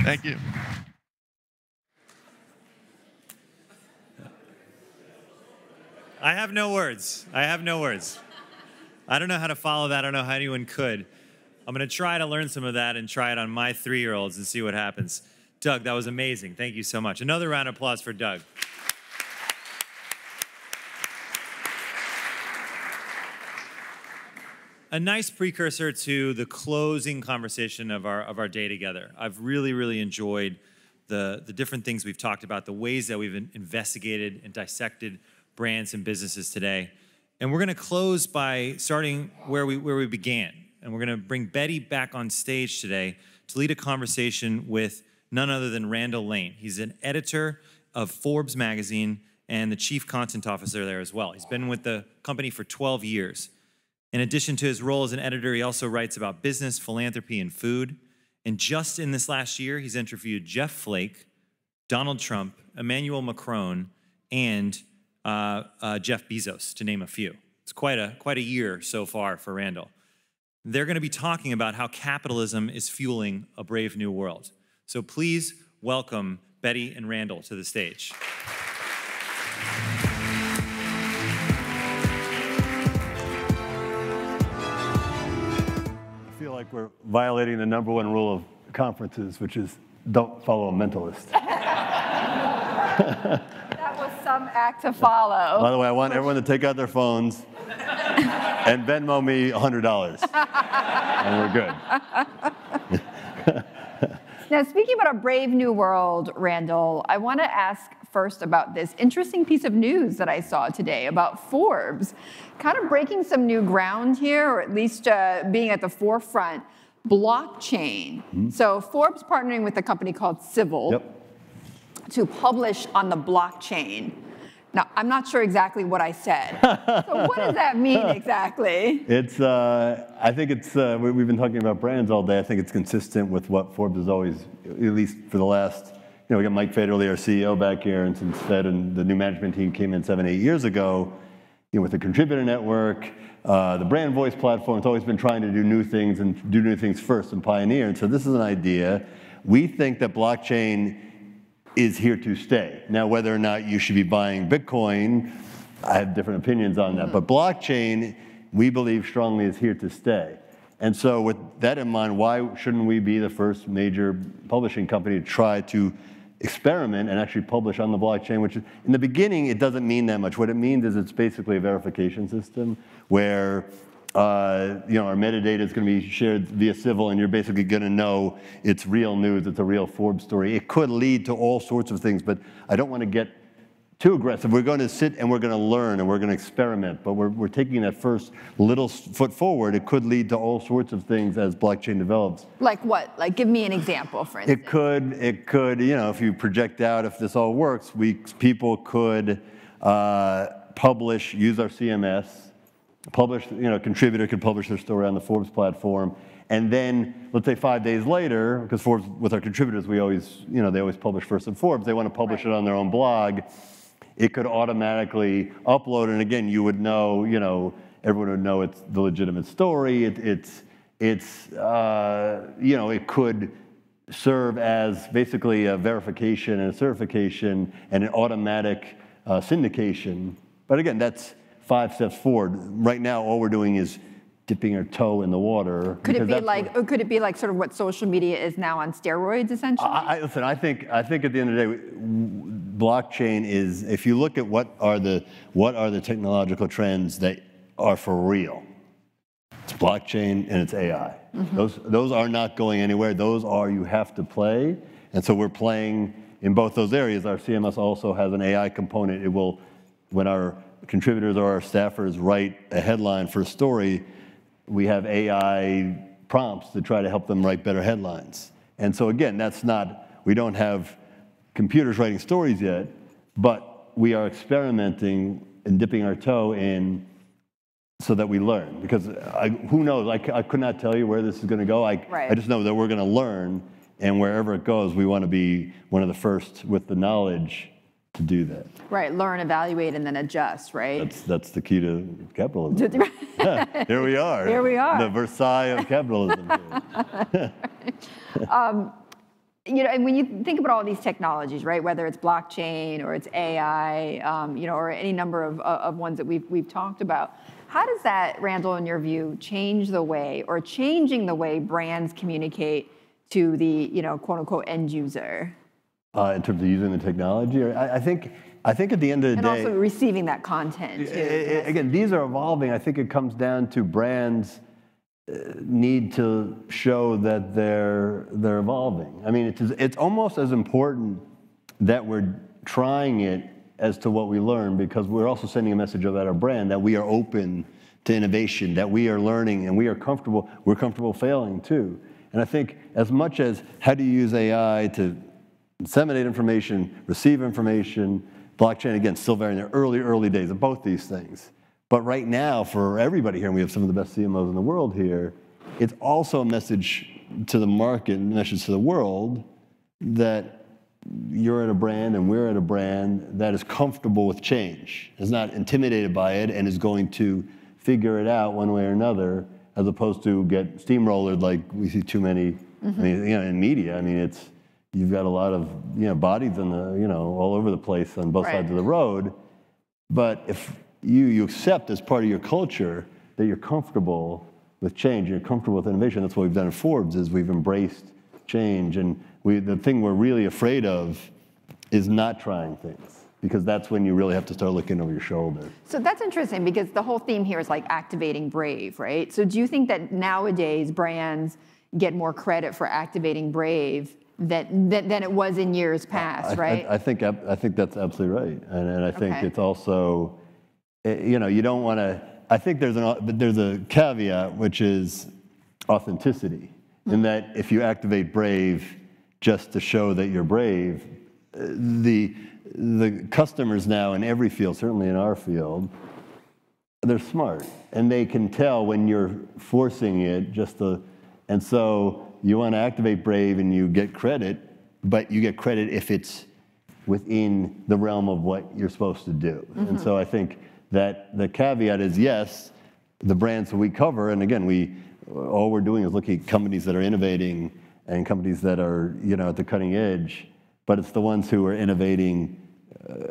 Thank you. I have no words. I have no words. I don't know how to follow that. I don't know how anyone could. I'm going to try to learn some of that and try it on my 3-year-olds and see what happens. Doug, that was amazing. Thank you so much. Another round of applause for Doug. A nice precursor to the closing conversation of our day together. I've really enjoyed the different things we've talked about, the ways that we've investigated and dissected brands and businesses today. And we're going to close by starting where we began. And we're going to bring Betty back on stage today to lead a conversation with none other than Randall Lane. He's an editor of Forbes magazine and the chief content officer there as well. He's been with the company for 12 years. In addition to his role as an editor, he also writes about business, philanthropy, and food. And just in this last year, he's interviewed Jeff Flake, Donald Trump, Emmanuel Macron, and Jeff Bezos, to name a few. It's quite a year so far for Randall. They're going to be talking about how capitalism is fueling a brave new world. So please welcome Betty and Randall to the stage. I feel like we're violating the #1 rule of conferences, which is don't follow a mentalist. That was some act to follow. By the way, I want everyone to take out their phones and Venmo me $100, and we're good. Now, speaking about a brave new world, Randall, I want to ask first about this interesting piece of news that I saw today about Forbes, kind of breaking some new ground here, or at least being at the forefront, blockchain. Mm-hmm. So Forbes partnering with a company called Civil to publish on the blockchain. Now, I'm not sure exactly what I said. So what does that mean exactly? It's, I think it's, we've been talking about brands all day. I think it's consistent with what Forbes has always, at least for the last, we got Mike Federle, our CEO, back here, and since Fed and the new management team came in 7-8 years ago, with the contributor network, the brand voice platform, it's always been trying to do new things and do new things first and pioneer. And so this is an idea. We think that blockchain is here to stay. Now, whether or not you should be buying Bitcoin, I have different opinions on that. But blockchain, we believe strongly, is here to stay. And so with that in mind, why shouldn't we be the first major publishing company to try to experiment and actually publish on the blockchain, which is, in the beginning, it doesn't mean that much. What it means is it's basically a verification system where our metadata is going to be shared via Civil, and you're basically going to know it's real news, it's a real Forbes story. It could lead to all sorts of things, but I don't want to get too aggressive. We're going to sit and we're going to learn and we're going to experiment, but we're taking that first little foot forward. It could lead to all sorts of things as blockchain develops. Like what? Like, give me an example, for instance. It could, if you project out, if this all works, people could publish, use our CMS, publish, a contributor could publish their story on the Forbes platform, and then, let's say 5 days later, because Forbes, with our contributors, we always, they always publish first in Forbes, they want to publish it on their own blog, it could automatically upload, and again, you would know, everyone would know it's the legitimate story, it could serve as basically a verification and a certification and an automatic syndication, but again, that's 5 steps forward. Right now, all we're doing is dipping our toe in the water. Could it be like sort of what social media is now on steroids, essentially? Listen, I think at the end of the day, blockchain is. If you look at what are the technological trends that are for real, it's blockchain and it's AI. Mm-hmm. Those are not going anywhere. Those are you have to play, and so we're playing in both those areas. Our CMS also has an AI component. It will, when our contributors or our staffers write a headline for a story, we have AI prompts to try to help them write better headlines. And so again, we don't have computers writing stories yet, but we are experimenting and dipping our toe in so that we learn. Because who knows, I could not tell you where this is going to go. I just know that we're going to learn, and wherever it goes, we want to be one of the first with the knowledge to do that. Right, learn, evaluate, and then adjust, right? That's the key to capitalism. Here we are. Here we are. The Versailles of capitalism. you know, and when you think about all these technologies, right, whether it's blockchain or it's AI, you know, or any number of ones that we've talked about, how does that, Randall, in your view, change the way or changing the way brands communicate to the, you know, quote unquote end user? In terms of using the technology, I think at the end of the day, and also receiving that content too. Again, these are evolving. I think it comes down to brands need to show that they're evolving. I mean, it's almost as important that we're trying it as to what we learn, because we're also sending a message about our brand that we are open to innovation, that we are learning, and we're comfortable failing too. And I think as much as how do you use AI to disseminate information, receive information, blockchain, again, still very in the early days of both these things. But right now, for everybody here, and we have some of the best CMOs in the world here, it's also a message to the market, a message to the world that you're at a brand and we're at a brand that is comfortable with change, is not intimidated by it, and is going to figure it out one way or another, as opposed to get steamrollered like we see too many. I mean, you know, in media. I mean, you've got a lot of, you know, bodies in the, you know, all over the place on both sides of the road. But if you accept as part of your culture that you're comfortable with change, you're comfortable with innovation. That's what we've done at Forbes, is we've embraced change. And the thing we're really afraid of is not trying things, because that's when you really have to start looking over your shoulder. So that's interesting, because the whole theme here is like activating brave, right? So do you think that nowadays brands get more credit for activating brave than it was in years past, right? I think that's absolutely right. And I think it's also, you know, you don't want to, I think there's a caveat, which is authenticity, in that if you activate brave just to show that you're brave, the customers now in every field, certainly in our field, they're smart, and they can tell when you're forcing it and so you want to activate brave and you get credit, but you get credit if it's within the realm of what you're supposed to do. And so I think that the caveat is, yes, the brands that we cover, and again, all we're doing is looking at companies that are innovating and companies that are, you know, at the cutting edge, but it's the ones who are innovating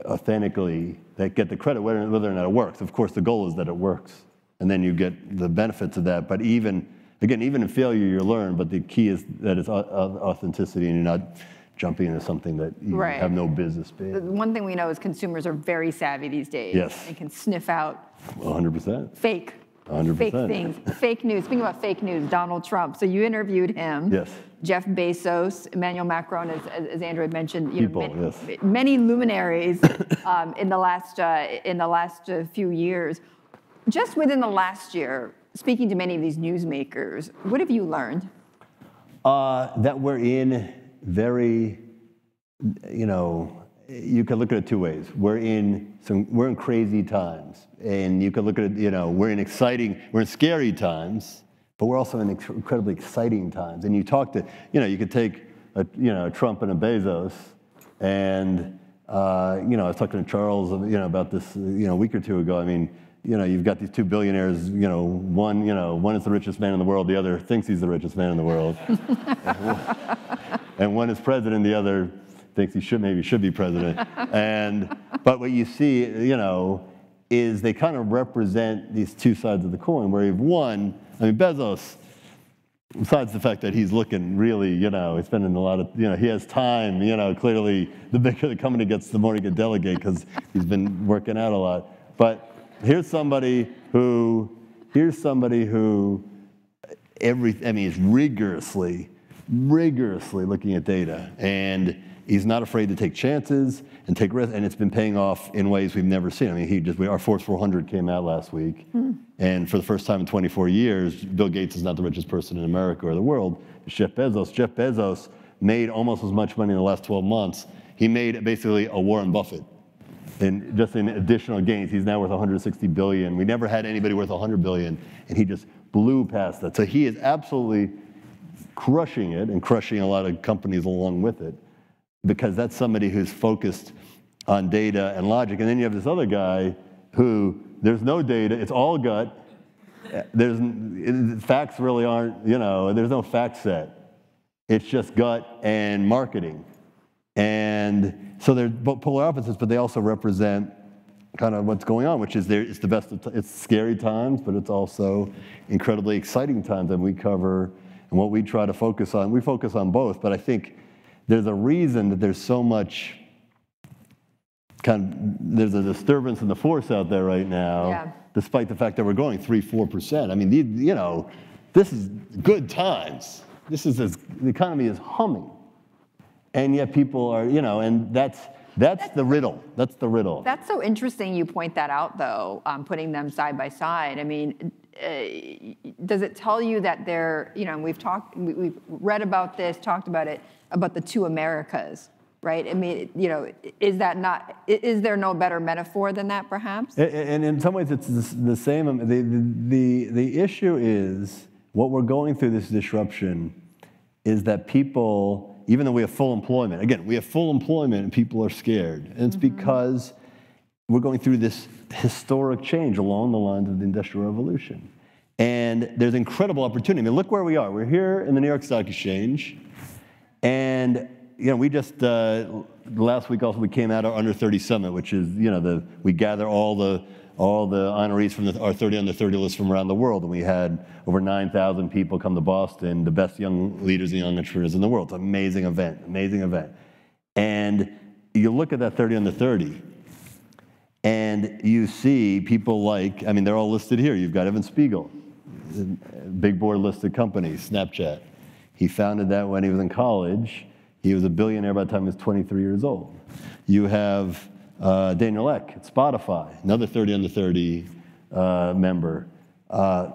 authentically that get the credit, whether or not it works. Of course, the goal is that it works, and then you get the benefits of that. But even in failure, you learn, but the key is that it's authenticity, and you're not jumping into something that you have no business being. The one thing we know is consumers are very savvy these days. Yes. They can sniff out 100%. Fake 100%. Fake things. Fake news. Speaking about fake news, Donald Trump. So you interviewed him. Yes. Jeff Bezos, Emmanuel Macron, as Andrew had mentioned. Yes. Many luminaries in the last few years. Just within the last year, speaking to many of these newsmakers, what have you learned? That we're in very, you could look at it two ways. We're in crazy times, and you could look at it, we're in scary times, but we're also in incredibly exciting times. And you talk to, you could take a Trump and a Bezos, and I was talking to Charles, about this, a week or two ago. I mean, you've got these two billionaires, one is the richest man in the world, the other thinks he's the richest man in the world. And one is president, the other thinks he maybe should be president. But what you see, is they kind of represent these two sides of the coin, where you've one, Bezos, besides the fact that he's looking really, he's spending a lot of, he has time, clearly the bigger the company gets, the more he can delegate because he's been working out a lot. But here's somebody who is rigorously looking at data, and he's not afraid to take chances and take risks, and it's been paying off in ways we've never seen. I mean, our Forbes 400 came out last week, and for the first time in 24 years, Bill Gates is not the richest person in America or the world. It's Jeff Bezos. Jeff Bezos made almost as much money in the last 12 months. He made basically a Warren Buffett. And just in additional gains, he's now worth $160 billion. We never had anybody worth $100 billion, and he just blew past that. So he is absolutely crushing it, and crushing a lot of companies along with it, because that's somebody who's focused on data and logic. And then you have this other guy who, there's no data, it's all gut. Facts really aren't, there's no fact set. It's just gut and marketing. And so they're both polar opposites, but they also represent kind of what's going on, which is it's the best, it's scary times, but it's also incredibly exciting times, and we cover, and what we try to focus on, we focus on both, but I think there's a reason that there's so much there's a disturbance in the force out there right now, despite the fact that we're growing 3-4%. I mean, you know, this is good times. The economy is humming. And yet people are, you know, and that's the riddle. That's the riddle. That's so interesting you point that out, though, putting them side by side. I mean, does it tell you that they're, you know, we've read about this, talked about it, about the two Americas, right? I mean, you know, is there no better metaphor than that, perhaps? And in some ways, it's the same. The issue is, what we're going through this disruption is that people, even though we have full employment, again, we have full employment and people are scared. And it's because we're going through this historic change along the lines of the Industrial Revolution. And there's incredible opportunity. I mean, look where we are. We're here in the New York Stock Exchange. And, you know, we just, last week also we came out our Under 30 Summit, which is, you know, we gather all the honorees from our 30 Under 30 list from around the world. And we had over 9,000 people come to Boston, the best young leaders and young entrepreneurs in the world. It's an amazing event, amazing event. And you look at that 30 Under 30, and you see people like, I mean, they're all listed here. You've got Evan Spiegel, big board listed company, Snapchat. He founded that when he was in college. He was a billionaire by the time he was 23 years old. You have Daniel Ek at Spotify, another 30 Under 30 member,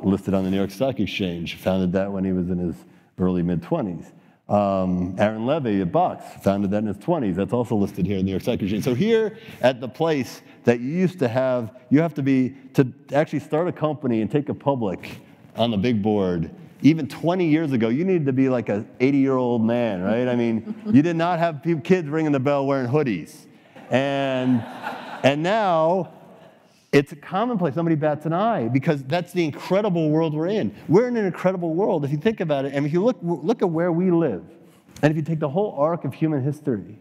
listed on the New York Stock Exchange, founded that when he was in his early mid-20s. Aaron Levy at Box, founded that in his 20s. That's also listed here in the New York Stock Exchange. So here at the place that you used to have, you have to actually start a company and take it public on the big board. Even 20 years ago, you needed to be like an 80-year-old man, right? I mean, you did not have kids ringing the bell wearing hoodies. And now, it's a commonplace. Nobody bats an eye, because that's the incredible world we're in. We're in an incredible world, if you think about it. And if you look at where we live, and if you take the whole arc of human history,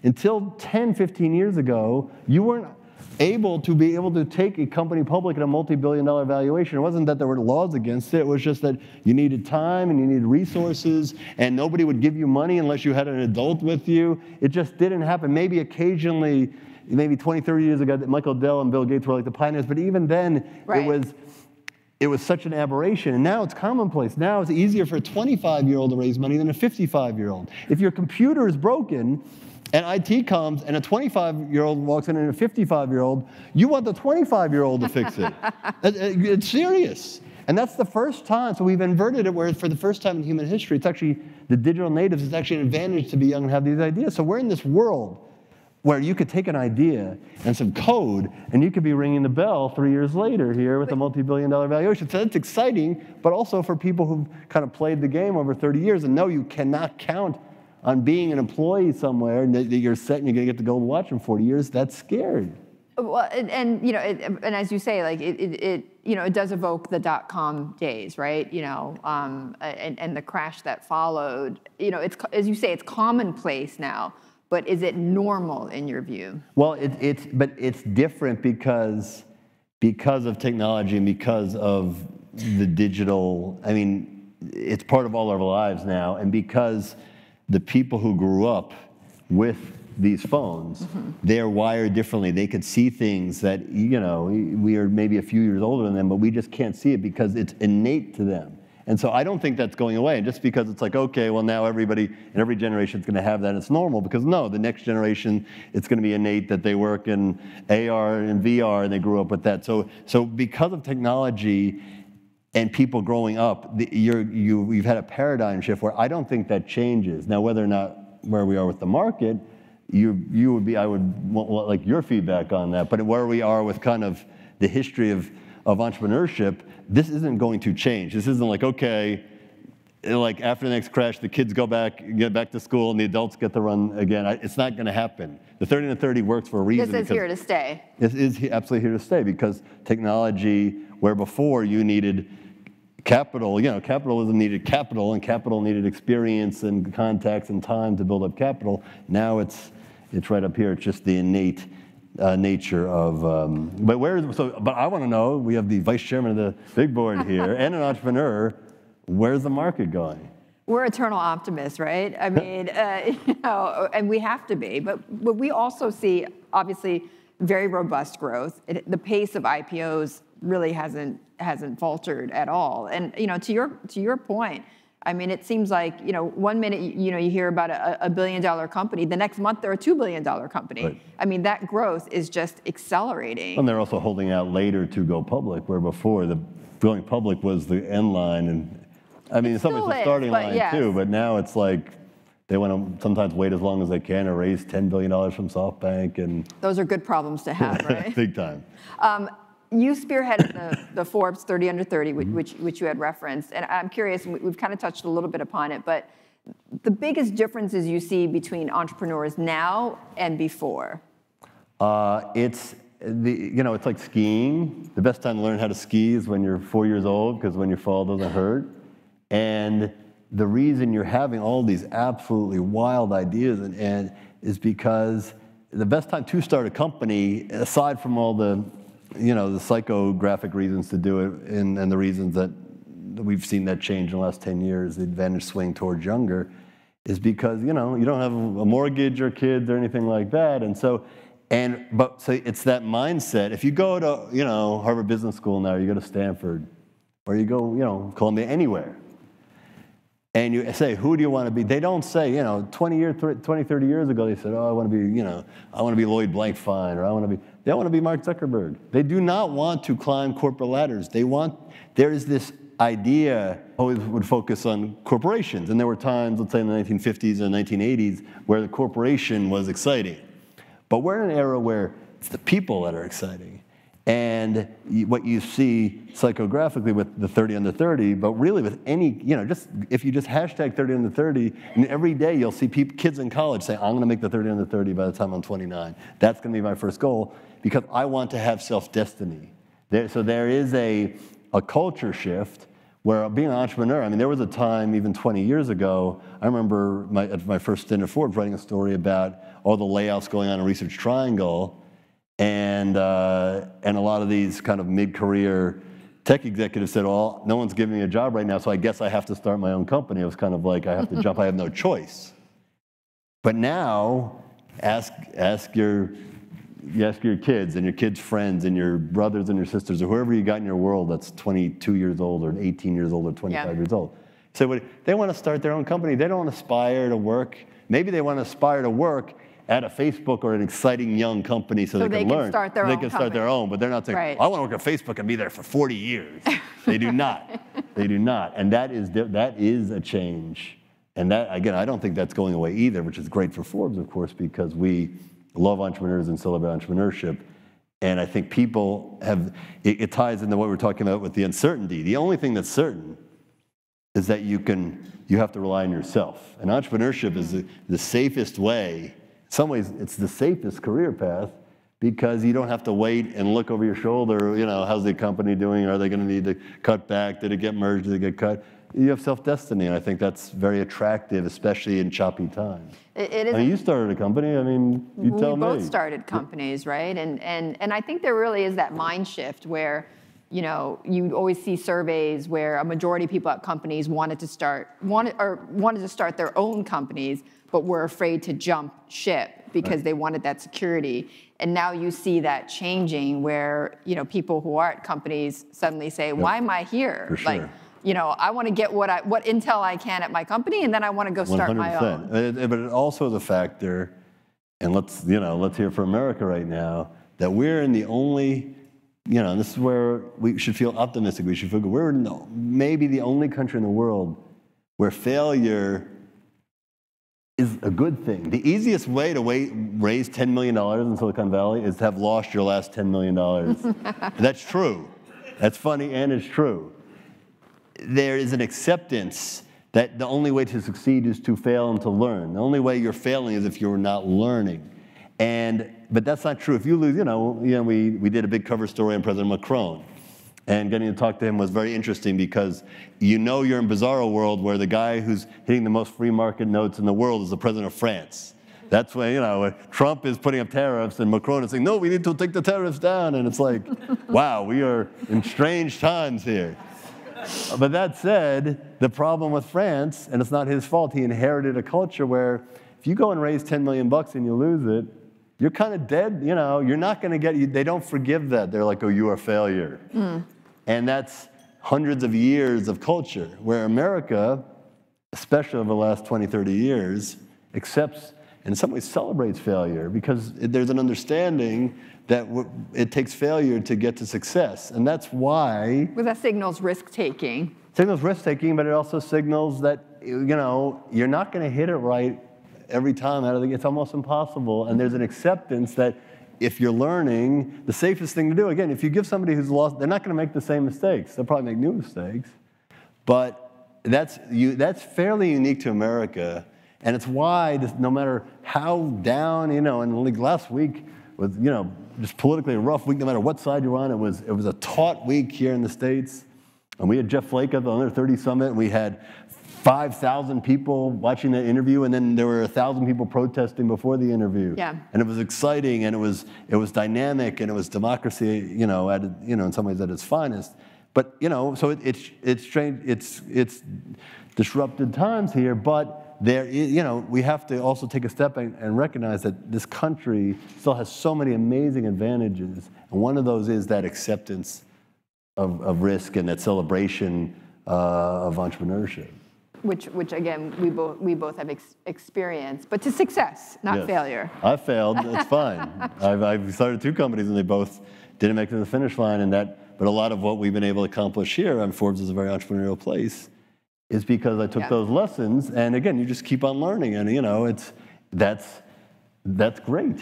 until 10, 15 years ago, you weren't able to take a company public at a multi-billion-dollar valuation. It wasn't that there were laws against it. It was just that you needed time and you needed resources, and nobody would give you money unless you had an adult with you. It just didn't happen. Maybe occasionally, maybe 20, 30 years ago, that Michael Dell and Bill Gates were like the pioneers, but even then, it was such an aberration. And now it's commonplace. Now it's easier for a 25-year-old to raise money than a 55-year-old. If your computer is broken, and IT comes, and a 25-year-old walks in and a 55-year-old, you want the 25-year-old to fix it. It's serious. And that's the first time, so we've inverted it, where for the first time in human history, it's actually, the digital natives, it's actually an advantage to be young and have these ideas. So we're in this world where you could take an idea and some code, and you could be ringing the bell 3 years later here with a multi-billion-dollar valuation. So that's exciting, but also for people who've kind of played the game over 30 years and know you cannot count on being an employee somewhere, and that you're set and you're going to get the gold watch in 40 years, that's scary. Well, and you know, and as you say, like it does evoke the .com days, right? You know, and the crash that followed. You know, it's, as you say, it's commonplace now. But is it normal in your view? Well, it's different because of technology and because of the digital. I mean, it's part of all our lives now, and because the people who grew up with these phones, they're wired differently. They could see things that, you know, we are maybe a few years older than them, but we just can't see it because it's innate to them. And so I don't think that's going away. And just because it's like, okay, well now everybody in every generation is going to have that, it's normal, because no, the next generation, it's going to be innate that they work in AR and VR and they grew up with that. So because of technology and people growing up, you've had a paradigm shift where I don't think that changes. Now, whether or not where we are with the market, I would want like your feedback on that. But where we are with kind of the history of entrepreneurship, this isn't going to change. This isn't like, okay, like after the next crash, the kids get back to school and the adults get to run again. It's not going to happen. The 30 to 30 works for a reason. This is here to stay. This is absolutely here to stay, because technology, where before you needed capital, capitalism needed capital, and capital needed experience and contacts and time to build up capital. Now it's right up here. It's just the innate nature of. But I want to know. We have the vice chairman of the big board here and an entrepreneur. Where's the market going? We're eternal optimists, right? I mean, and we have to be. But we also see, obviously, very robust growth. The pace of IPOs really hasn't faltered at all. And to your point, I mean, it seems like 1 minute you hear about a $1 billion company, the next month they're a $2 billion company. Right. I mean, that growth is just accelerating. And they're also holding out later to go public, where before the going public was the end line, and I mean, some it's the starting line too. But now it's like they want to sometimes wait as long as they can to raise $10 billion from SoftBank, and those are good problems to have, right? Big time. You spearheaded the Forbes 30 under 30, which you had referenced, and I'm curious. And we've kind of touched a little bit upon it, but the biggest differences you see between entrepreneurs now and before. It's like skiing. The best time to learn how to ski is when you're 4 years old, because when you fall, it doesn't hurt. And the reason you're having all these absolutely wild ideas and is because the best time to start a company, aside from all the psychographic reasons to do it, and the reasons that we've seen that change in the last 10 years, the advantage swing towards younger, is because you don't have a mortgage or kids or anything like that, and so it's that mindset. If you go to Harvard Business School now, you go to Stanford, or you go Columbia, anywhere, and you say, who do you want to be? They don't say, 20, 30 years ago, they said, oh, I want to be Lloyd Blankfein, or they want to be Mark Zuckerberg. They do not want to climb corporate ladders. There is this idea, always would focus on corporations. And there were times, let's say in the 1950s and 1980s, where the corporation was exciting. But we're in an era where it's the people that are exciting. And what you see psychographically with the 30 under 30, but really with any, if you just hashtag 30 under 30, and every day you'll see kids in college say, I'm going to make the 30 under 30 by the time I'm 29. That's going to be my first goal, because I want to have self-destiny. So there is a culture shift where being an entrepreneur, I mean, there was a time even 20 years ago, I remember at my first stint at Forbes writing a story about all the layoffs going on in Research Triangle, and a lot of these kind of mid-career tech executives said, well, no one's giving me a job right now, so I guess I have to start my own company. It was kind of like, I have to jump, I have no choice. But now, ask your kids and your kids' friends and your brothers and your sisters or whoever you got in your world that's 22 years old or 18 years old or 25 years old. So they want to start their own company. They don't aspire to work. Maybe they want to aspire to work at a Facebook or an exciting young company so they can learn. Start their they can start their own, but they're not saying, I want to work at Facebook and be there for 40 years. They do not. They do not. And that is a change. And that, again, I don't think that's going away either, which is great for Forbes, of course, because we love entrepreneurs and celebrate entrepreneurship. And I think people it ties into what we're talking about with the uncertainty. The only thing that's certain is that you have to rely on yourself. And entrepreneurship is the safest way. In some ways, it's the safest career path because you don't have to wait and look over your shoulder, how's the company doing? Are they going to need to cut back? Did it get merged? Did it get cut? You have self-destiny, and I think that's very attractive, especially in choppy times. It is. I mean, you started a company. I mean, you tell me. We both started companies, right? And I think there really is that mind shift where, you always see surveys where a majority of people at companies wanted to start their own companies, but were afraid to jump ship because they wanted that security. And now you see that changing where, people who are at companies suddenly say, why am I here? For sure. I want to get what intel I can at my company, and then I want to go start 100%. My own. But it also is a factor, and let's hear for America right now, that we're in the only, and this is where we should feel optimistic. We should feel good. We're maybe the only country in the world where failure is a good thing. The easiest way to raise $10 million in Silicon Valley is to have lost your last $10 million. That's true. That's funny, and it's true. There is an acceptance that the only way to succeed is to fail and to learn. The only way you're failing is if you're not learning. But that's not true. If you lose, we did a big cover story on President Macron. And getting to talk to him was very interesting because you know you're in bizarro world where the guy who's hitting the most free market notes in the world is the president of France. That's when, you know, Trump is putting up tariffs and Macron is saying, no, we need to take the tariffs down. And it's like, wow, we are in strange times here. But that said, the problem with France, and it's not his fault, he inherited a culture where if you go and raise 10 million bucks and you lose it, you're kind of dead, you know, you're not going to get, they don't forgive that. They're like, oh, you are a failure. And that's hundreds of years of culture, where America, especially over the last 20, 30 years, accepts and in some ways celebrates failure because there's an understanding that it takes failure to get to success. And that's why... Well, that signals risk-taking. Signals risk-taking, but it also signals that, you know, you're not going to hit it right every time out of the... It's almost impossible. And there's an acceptance that if you're learning, the safest thing to do, again, if you give somebody who's lost, they're not going to make the same mistakes. They'll probably make new mistakes. But that's fairly unique to America. And it's why, no matter how down, you know, and like last week was, you know, just politically a rough week, no matter what side you're on, it was a taut week here in the States. And we had Jeff Flake at the Under 30 Summit, and we had 5,000 people watching that interview, and then there were 1,000 people protesting before the interview. Yeah. And it was exciting, and it was dynamic, and it was democracy, you know, in some ways at its finest. But, you know, so it's strange, it's disrupted times here, but there is, you know, we have to also take a step and recognize that this country still has so many amazing advantages, and one of those is that acceptance of risk and that celebration of entrepreneurship. Which again, we both have experienced, but to success, not failure. I failed, it's fine. I've started 2 companies and they both didn't make it to the finish line, but a lot of what we've been able to accomplish here, and Forbes is a very entrepreneurial place, is because I took those lessons, and again, you just keep on learning, and you know, that's great.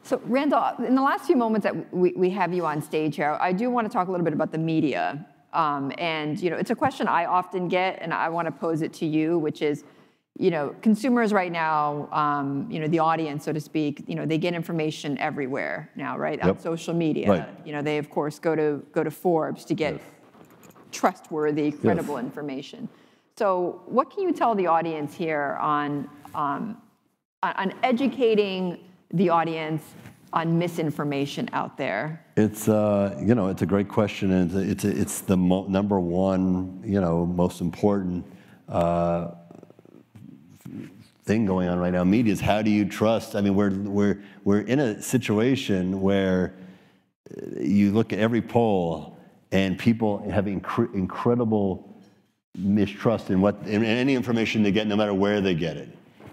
So Randall, in the last few moments that we have you on stage here, I do want to talk a little bit about the media. And you know, it's a question I often get, and I want to pose it to you, which is, you know, consumers right now, you know, the audience, so to speak, you know, they get information everywhere now, right? On social media. Right. You know, they of course go to Forbes to get trustworthy, credible information. So what can you tell the audience here on educating the audience on misinformation out there? It's you know, it's a great question, and it's the number one, you know, most important thing going on right now. Media is, how do you trust? I mean, we're in a situation where you look at every poll, and people have incredible mistrust in any information they get, no matter where they get it.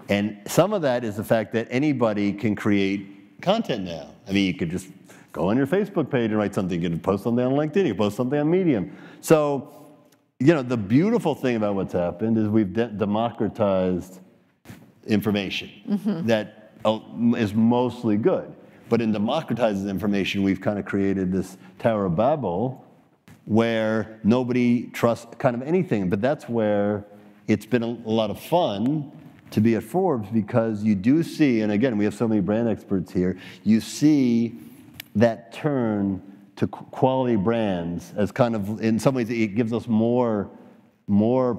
And some of that is the fact that anybody can create content now. I mean, you could just go on your Facebook page and write something. You can post something on LinkedIn. You can post something on Medium. So, you know, the beautiful thing about what's happened is we've democratized information that is mostly good. But in democratizing information, we've kind of created this Tower of Babel where nobody trusts kind of anything. But that's where it's been a lot of fun to be at Forbes, because you do see, and again, we have so many brand experts here, you see that turn to quality brands as kind of, in some ways, it gives us more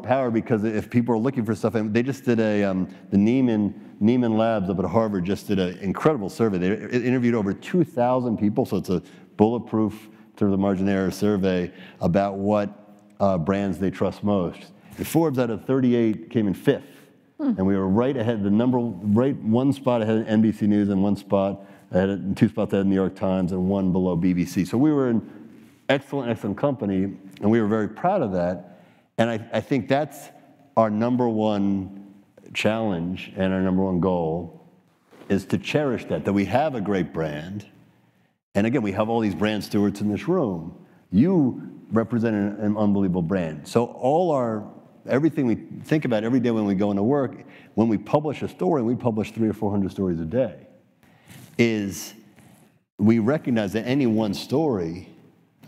power, because if people are looking for stuff, and they just did the Neiman Labs up at Harvard just did an incredible survey. They interviewed over 2,000 people, so it's a bulletproof sort of margin error survey about what brands they trust most. And Forbes out of 38 came in 5th. And we were right ahead, one spot ahead of NBC News, and 1 spot ahead, and 2 spots ahead of New York Times, and 1 below BBC. So we were in excellent company, and we were very proud of that. And I think that's our number one challenge and our number one goal, is to cherish that we have a great brand. And again, we have all these brand stewards in this room. You represent an unbelievable brand. So everything we think about every day when we go into work, when we publish a story, and we publish 300 or 400 stories a day, is we recognize that any one story,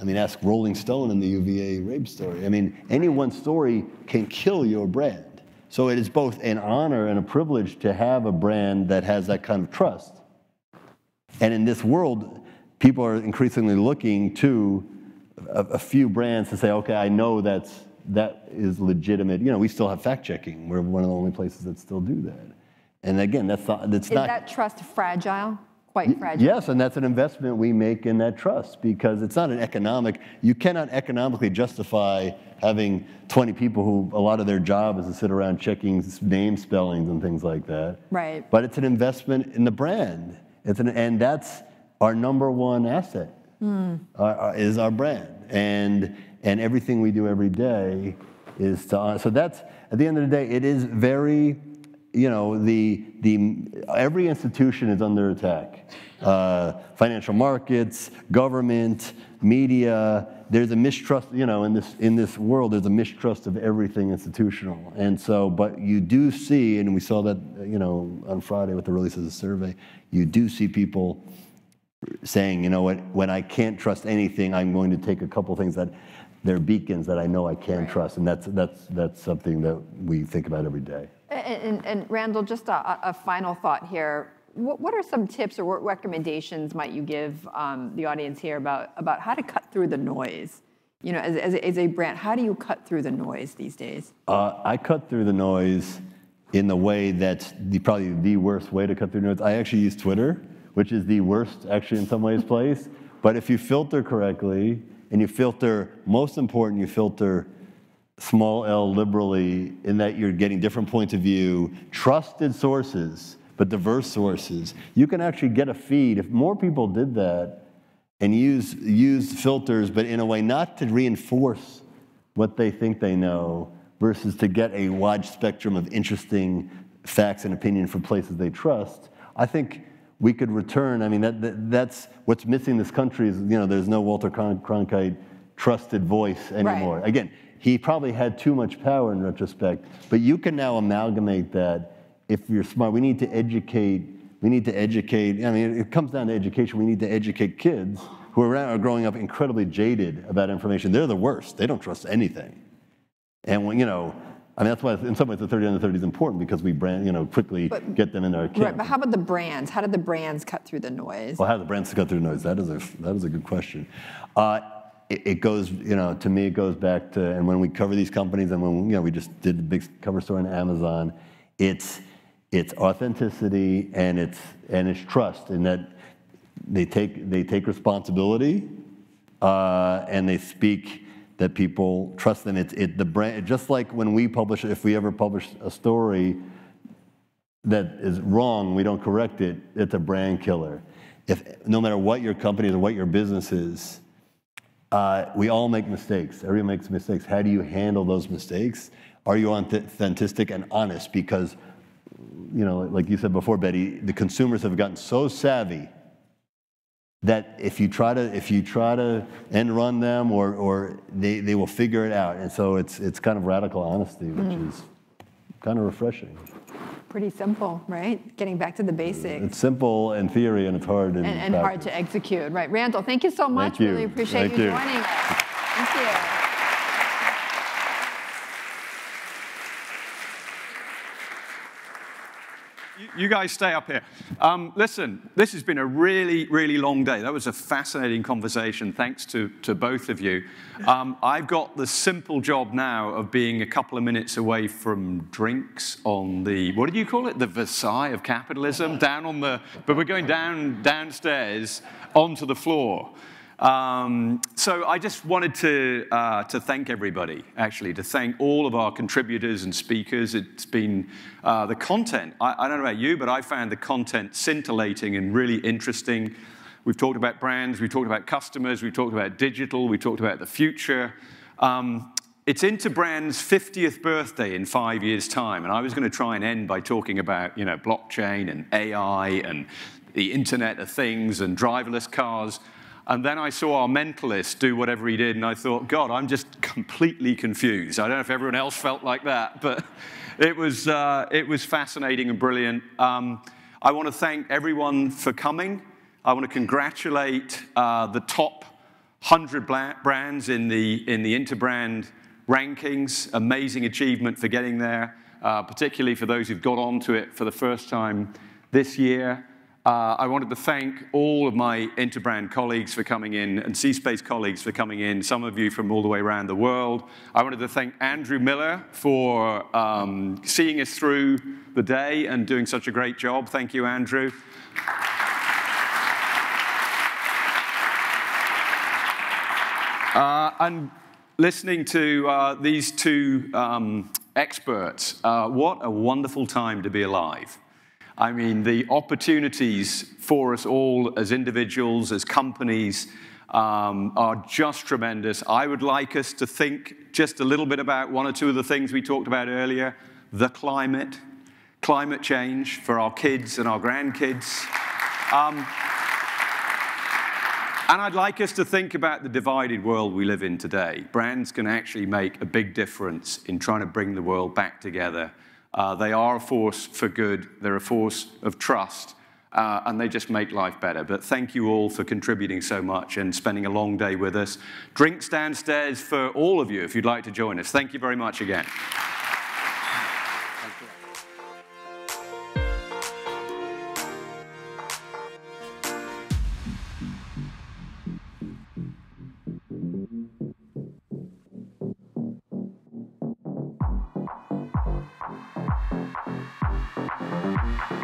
I mean, ask Rolling Stone in the UVA rape story. I mean, any one story can kill your brand. So it is both an honor and a privilege to have a brand that has that kind of trust. And in this world, people are increasingly looking to a few brands to say, okay, I know that is legitimate. You know, we still have fact checking. We're one of the only places that still do that. And again, that's not. Is that trust fragile? Quite fragile. Yes, and that's an investment we make in that trust because it's not an economic. You cannot economically justify having 20 people who a lot of their job is to sit around checking name spellings and things like that. Right. But it's an investment in the brand. And that's our number one asset. Is our brand, and everything we do every day is to. So that's at the end of the day, it is very, you know, every institution is under attack. Financial markets, government, media. There's a mistrust, you know, in this world. There's a mistrust of everything institutional, and so. But you do see, and we saw that, you know, on Friday with the release of the survey. You do see people saying, you know what, when I can't trust anything, I'm going to take a couple things that they're beacons that I know I can trust, and that's something that we think about every day. And Randall, just a final thought here. What are some tips or what recommendations might you give the audience here about how to cut through the noise? You know, as a brand, how do you cut through the noise these days? I cut through the noise in the way that's probably the worst way to cut through noise. I actually use Twitter, which is the worst, actually, in some ways, place. But if you filter correctly, and you filter, most important, you filter small l liberally, in that you're getting different points of view, trusted sources, but diverse sources, you can actually get a feed. If more people did that and use filters, but in a way not to reinforce what they think they know, versus to get a wide spectrum of interesting facts and opinion from places they trust, I think we could return. I mean, that's what's missing in this country is, you know, there's no Walter Cronkite trusted voice anymore. Right. Again, he probably had too much power in retrospect, but you can now amalgamate that if you're smart. We need to educate. I mean, it comes down to education. We need to educate kids who are growing up incredibly jaded about information. They're the worst. They don't trust anything. And when, you know, I mean, that's why in some ways the 30 under 30 is important, because we quickly get them in our camp. Right, but how about the brands? How do the brands cut through the noise? Well, how do the brands cut through the noise? That is a good question. It goes, you know, to me, it goes back to, and when we cover these companies, and when, you know, we just did the big cover story on Amazon, it's authenticity and it's trust, in that they take responsibility and they speak that people trust them. The brand, just like when we publish, if we ever publish a story that is wrong, we don't correct it, it's a brand killer. No matter what your company is or what your business is, we all make mistakes. Everyone makes mistakes. How do you handle those mistakes? Are you authentic and honest? Because, you know, like you said before, Betty, the consumers have gotten so savvy that if you try to end run them, or they will figure it out. And so it's kind of radical honesty, which is kind of refreshing. Pretty simple, right? Getting back to the basics. It's simple in theory, and it's hard in and hard to execute. Right, Randall, thank you so much. Thank you. Really appreciate you joining us. Thank you. You guys stay up here. Listen, this has been a really, really long day. That was a fascinating conversation. Thanks to both of you. I've got the simple job now of being a couple of minutes away from drinks on the, what did you call it? The Versailles of capitalism? But we're going downstairs onto the floor. So I just wanted to thank everybody, actually, to thank all of our contributors and speakers. It's been the content. I don't know about you, but I found the content scintillating and really interesting. We've talked about brands, we've talked about customers, we've talked about digital, we've talked about the future. It's Interbrand's 50th birthday in 5 years' time, and I was going to try and end by talking about, you know, blockchain and AI and the Internet of Things and driverless cars. And then I saw our mentalist do whatever he did, and I thought, God, I'm just completely confused. I don't know if everyone else felt like that, but it was fascinating and brilliant. I want to thank everyone for coming. I want to congratulate the top 100 brands in the Interbrand rankings. Amazing achievement for getting there, particularly for those who've got onto it for the first time this year. I wanted to thank all of my Interbrand colleagues for coming in and C-Space colleagues for coming in, some of you from all the way around the world. I wanted to thank Andrew Miller for seeing us through the day and doing such a great job. Thank you, Andrew. And listening to these two experts, what a wonderful time to be alive. I mean, the opportunities for us all as individuals, as companies, are just tremendous. I would like us to think just a little bit about one or two of the things we talked about earlier, the climate change for our kids and our grandkids. And I'd like us to think about the divided world we live in today. Brands can actually make a big difference in trying to bring the world back together. They are a force for good. They're a force of trust. And they just make life better. But thank you all for contributing so much and spending a long day with us. Drinks downstairs for all of you if you'd like to join us. Thank you very much again. Thank you.